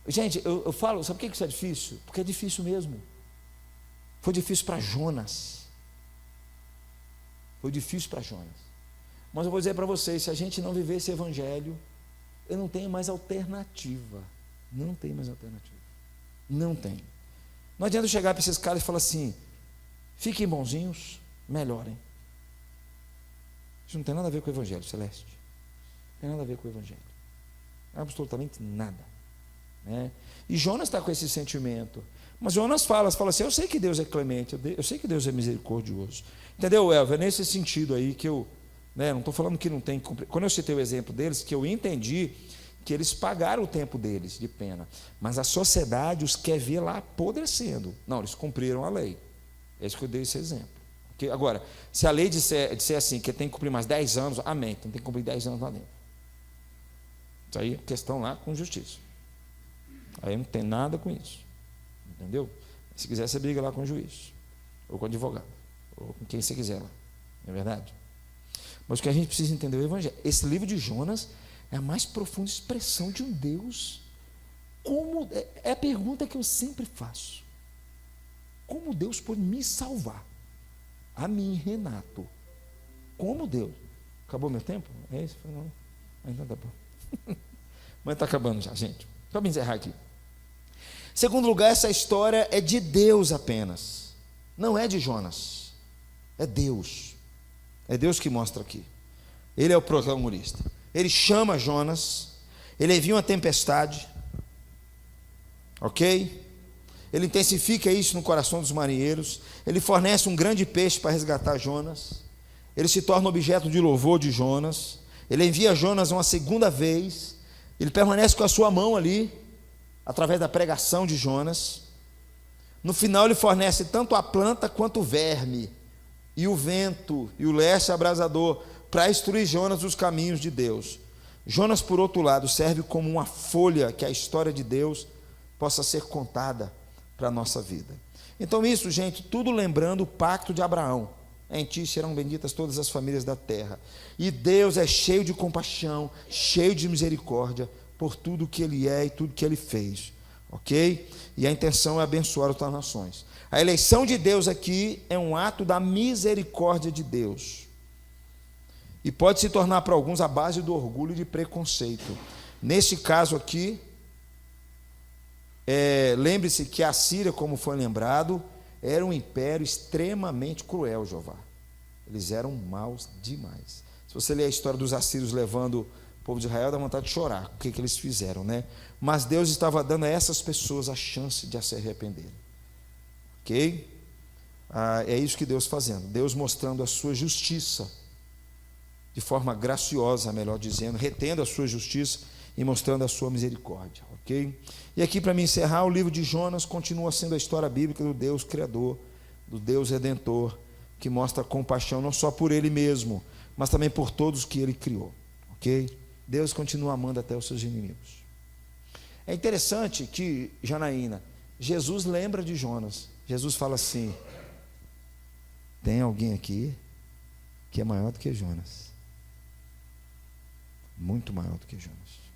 Gente, eu falo, sabe por que isso é difícil? Porque é difícil mesmo. Foi difícil para Jonas. Foi difícil para Jonas. Mas eu vou dizer para vocês, se a gente não viver esse evangelho, eu não tenho mais alternativa. Não tem mais alternativa. Não tem. Não adianta eu chegar para esses caras e falar assim, fiquem bonzinhos, melhorem. Isso não tem nada a ver com o evangelho, Celeste. Não tem nada a ver com o evangelho. Absolutamente nada. Né? E Jonas está com esse sentimento. Mas Jonas fala assim, eu sei que Deus é clemente, eu sei que Deus é misericordioso. Entendeu, Elvio? É nesse sentido aí que eu, não estou falando que não tem que cumprir. Quando eu citei o exemplo deles, que eu entendi que eles pagaram o tempo deles de pena, mas a sociedade os quer ver lá apodrecendo. Não, eles cumpriram a lei. É isso que eu dei esse exemplo. Porque, agora, se a lei disser assim, que tem que cumprir mais 10 anos, amém, então tem que cumprir 10 anos lá dentro. Isso aí é questão lá com justiça. Aí não tem nada com isso. Entendeu? Se quiser, você briga lá com o juiz, ou com o advogado, ou com quem você quiser lá. Não é verdade? Mas o que a gente precisa entender é o evangelho. Esse livro de Jonas é a mais profunda expressão de um Deus. Como é a pergunta que eu sempre faço. Como Deus pode me salvar? A mim, Renato. Como Deus? Acabou meu tempo? É isso? Não. Ainda tá bom. Mas está acabando já, gente. Vamos encerrar aqui. Segundo lugar, essa história é de Deus apenas. Não é de Jonas. É Deus. É Deus que mostra aqui. Ele é o protagonista. Ele chama Jonas. Ele envia uma tempestade. Ok? Ele intensifica isso no coração dos marinheiros. Ele fornece um grande peixe para resgatar Jonas. Ele se torna objeto de louvor de Jonas. Ele envia Jonas uma segunda vez. Ele permanece com a sua mão ali, através da pregação de Jonas. No final ele fornece tanto a planta quanto o verme, e o vento, e o leste abrasador, para instruir Jonas dos caminhos de Deus. Jonas, por outro lado, serve como uma folha que a história de Deus possa ser contada para a nossa vida. Então isso, gente, tudo lembrando o pacto de Abraão. Em ti serão benditas todas as famílias da terra. E Deus é cheio de compaixão, cheio de misericórdia por tudo que Ele é e tudo que Ele fez. Ok? E a intenção é abençoar outras nações. A eleição de Deus aqui é um ato da misericórdia de Deus. E pode se tornar para alguns a base do orgulho e de preconceito. Nesse caso aqui, lembre-se que a Síria, como foi lembrado, era um império extremamente cruel, Jeová. Eles eram maus demais. Se você ler a história dos assírios levando o povo de Israel, dá vontade de chorar. O que eles fizeram, né? Mas Deus estava dando a essas pessoas a chance de se arrependerem. Ok? É isso que Deus fazendo. Deus mostrando a sua justiça de forma graciosa, melhor dizendo, retendo a sua justiça e mostrando a sua misericórdia. Ok? E aqui, para me encerrar, o livro de Jonas continua sendo a história bíblica do Deus Criador, do Deus Redentor, que mostra compaixão não só por Ele mesmo, mas também por todos que Ele criou. Ok? Deus continua amando até os seus inimigos. É interessante que, Janaína, Jesus lembra de Jonas. Jesus fala assim: tem alguém aqui que é maior do que Jonas. Muito maior do que Jonas.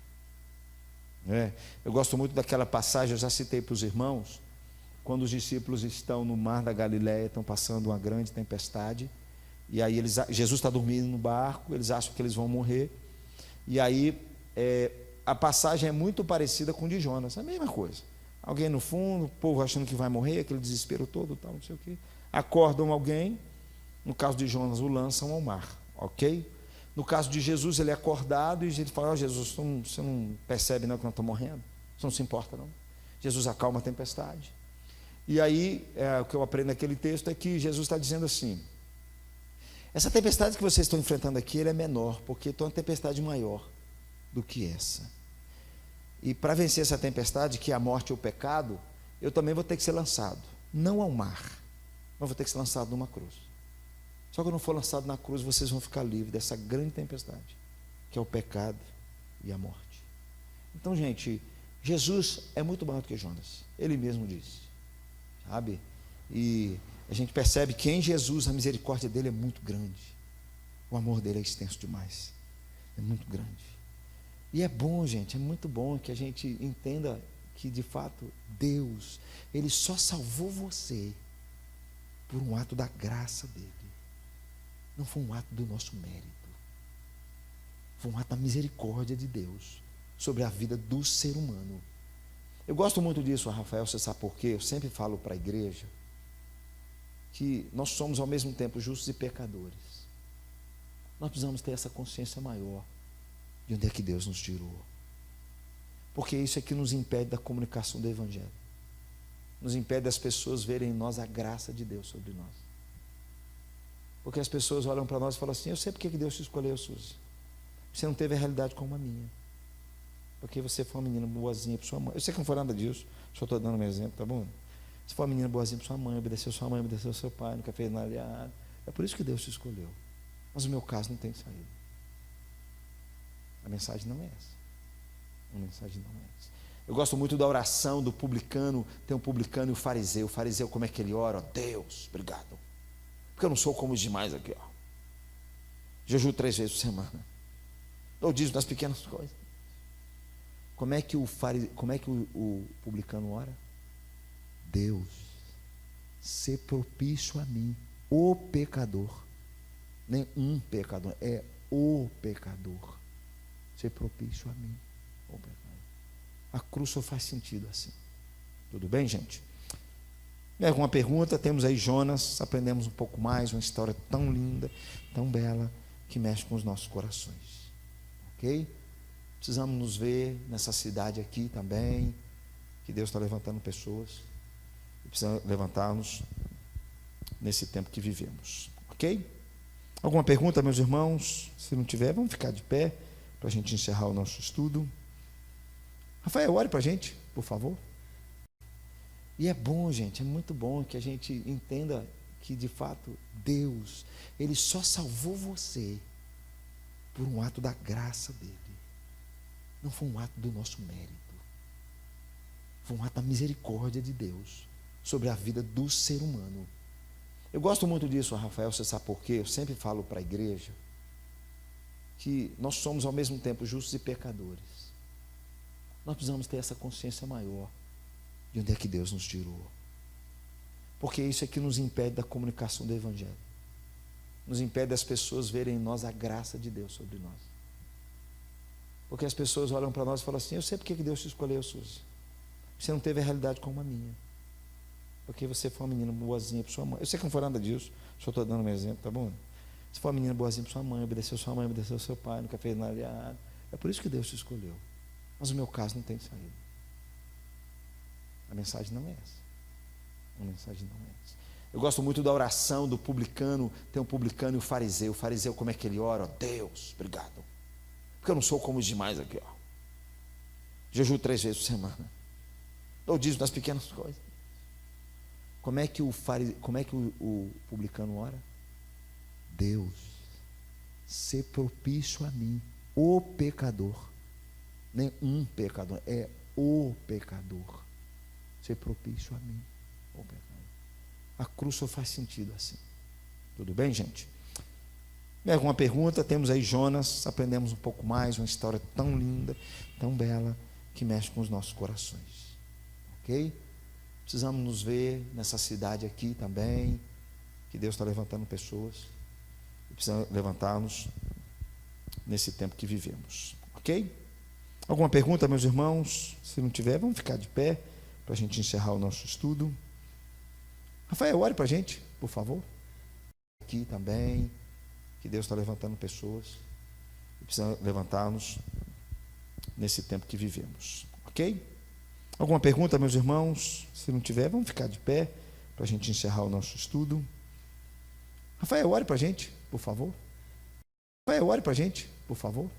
Eu gosto muito daquela passagem, eu já citei para os irmãos, quando os discípulos estão no mar da Galileia, estão passando uma grande tempestade, e aí Jesus está dormindo no barco, eles acham que eles vão morrer, e aí a passagem é muito parecida com o de Jonas, a mesma coisa. Alguém no fundo, o povo achando que vai morrer, aquele desespero todo, tal, não sei o quê. Acordam alguém, no caso de Jonas, o lançam ao mar, ok? No caso de Jesus, ele é acordado e ele fala: Jesus, você não percebe não que nós estamos morrendo? Você não se importa não? Jesus acalma a tempestade. E aí, o que eu aprendo naquele texto é que Jesus está dizendo assim: essa tempestade que vocês estão enfrentando aqui, ela é menor, porque tem uma tempestade maior do que essa. E para vencer essa tempestade, que é a morte e o pecado, eu também vou ter que ser lançado, não ao mar, mas vou ter que ser lançado numa cruz. Só que eu não for lançado na cruz, vocês vão ficar livres dessa grande tempestade, que é o pecado e a morte. Então, gente, Jesus é muito maior do que Jonas, ele mesmo disse, sabe? E a gente percebe que em Jesus a misericórdia dele é muito grande, o amor dele é extenso demais, é muito grande. E é bom, gente, é muito bom que a gente entenda que de fato Deus, ele só salvou você por um ato da graça dele. Não foi um ato do nosso mérito, foi um ato da misericórdia de Deus sobre a vida do ser humano. Eu gosto muito disso, Rafael, você sabe por quê? Eu sempre falo para a igreja que nós somos ao mesmo tempo justos e pecadores. Nós precisamos ter essa consciência maior de onde é que Deus nos tirou, porque isso é que nos impede da comunicação do Evangelho, nos impede das pessoas verem em nós a graça de Deus sobre nós. Porque as pessoas olham para nós e falam assim: eu sei porque que Deus te escolheu, Suzy. Você não teve a realidade como a minha, porque você foi uma menina boazinha para sua mãe. Eu sei que não foi nada disso, só estou dando um exemplo, tá bom? Você foi uma menina boazinha para sua mãe, obedeceu sua mãe, obedeceu seu pai, nunca fez nada de errado. É por isso que Deus te escolheu. Mas o meu caso não tem saída. A mensagem não é essa. A mensagem não é essa. Eu gosto muito da oração do publicano. Tem um publicano e o fariseu. O fariseu, como é que ele ora? Deus, obrigado, porque eu não sou como os demais aqui, ó. Jejuo 3 vezes por semana. Dou dízimo das pequenas coisas. Como é que o publicano ora? Deus, ser propício a mim, o pecador. Nem um pecador, é o pecador. Ser propício a mim, o pecador. A cruz só faz sentido assim. Tudo bem, gente? Alguma pergunta? Temos aí Jonas, aprendemos um pouco mais, uma história tão linda, tão bela, que mexe com os nossos corações. Ok? Precisamos nos ver nessa cidade aqui também, que Deus está levantando pessoas, e precisamos levantar-nos nesse tempo que vivemos. Ok? Alguma pergunta, meus irmãos? Se não tiver, vamos ficar de pé para a gente encerrar o nosso estudo. Rafael, ore para a gente, por favor. E é bom, gente, é muito bom que a gente entenda que de fato Deus, ele só salvou você por um ato da graça dele. Não foi um ato do nosso mérito, foi um ato da misericórdia de Deus sobre a vida do ser humano. Eu gosto muito disso, Rafael, você sabe por quê? Eu sempre falo para a igreja que nós somos ao mesmo tempo justos e pecadores. Nós precisamos ter essa consciência maior de onde é que Deus nos tirou, porque isso é que nos impede da comunicação do Evangelho, nos impede das pessoas verem em nós a graça de Deus sobre nós. Porque as pessoas olham para nós e falam assim: eu sei porque que Deus te escolheu, Suzy. Você não teve a realidade como a minha, porque você foi uma menina boazinha para sua mãe. Eu sei que não foi nada disso, só estou dando um exemplo, tá bom? Você foi uma menina boazinha para sua mãe, obedeceu seu pai, nunca fez nada de errado. É por isso que Deus te escolheu. Mas o meu caso não tem saída. A mensagem não é essa. A mensagem não é essa. Eu gosto muito da oração do publicano. Tem um publicano e o fariseu. O fariseu, como é que ele ora? Deus, obrigado, porque eu não sou como os demais aqui, ó. Jejuo 3 vezes por semana. Dou dízimo das pequenas coisas. Como é que o publicano ora? Deus, ser propício a mim, o pecador. Nem um pecador, é o pecador. Ser propício a mim, o pecador. A cruz só faz sentido assim. Tudo bem, gente? Alguma pergunta? Temos aí Jonas, aprendemos um pouco mais, uma história tão linda, tão bela, que mexe com os nossos corações. Ok? Precisamos nos ver nessa cidade aqui também, que Deus está levantando pessoas, e precisamos levantar-nos nesse tempo que vivemos. Ok? Alguma pergunta, meus irmãos? Se não tiver, vamos ficar de pé para a gente encerrar o nosso estudo. Rafael, ore para a gente, por favor. Aqui também, que Deus está levantando pessoas e precisa levantar-nos nesse tempo que vivemos, ok? Alguma pergunta, meus irmãos? Se não tiver, vamos ficar de pé para a gente encerrar o nosso estudo. Rafael, ore para a gente, por favor. Rafael, ore para a gente, por favor.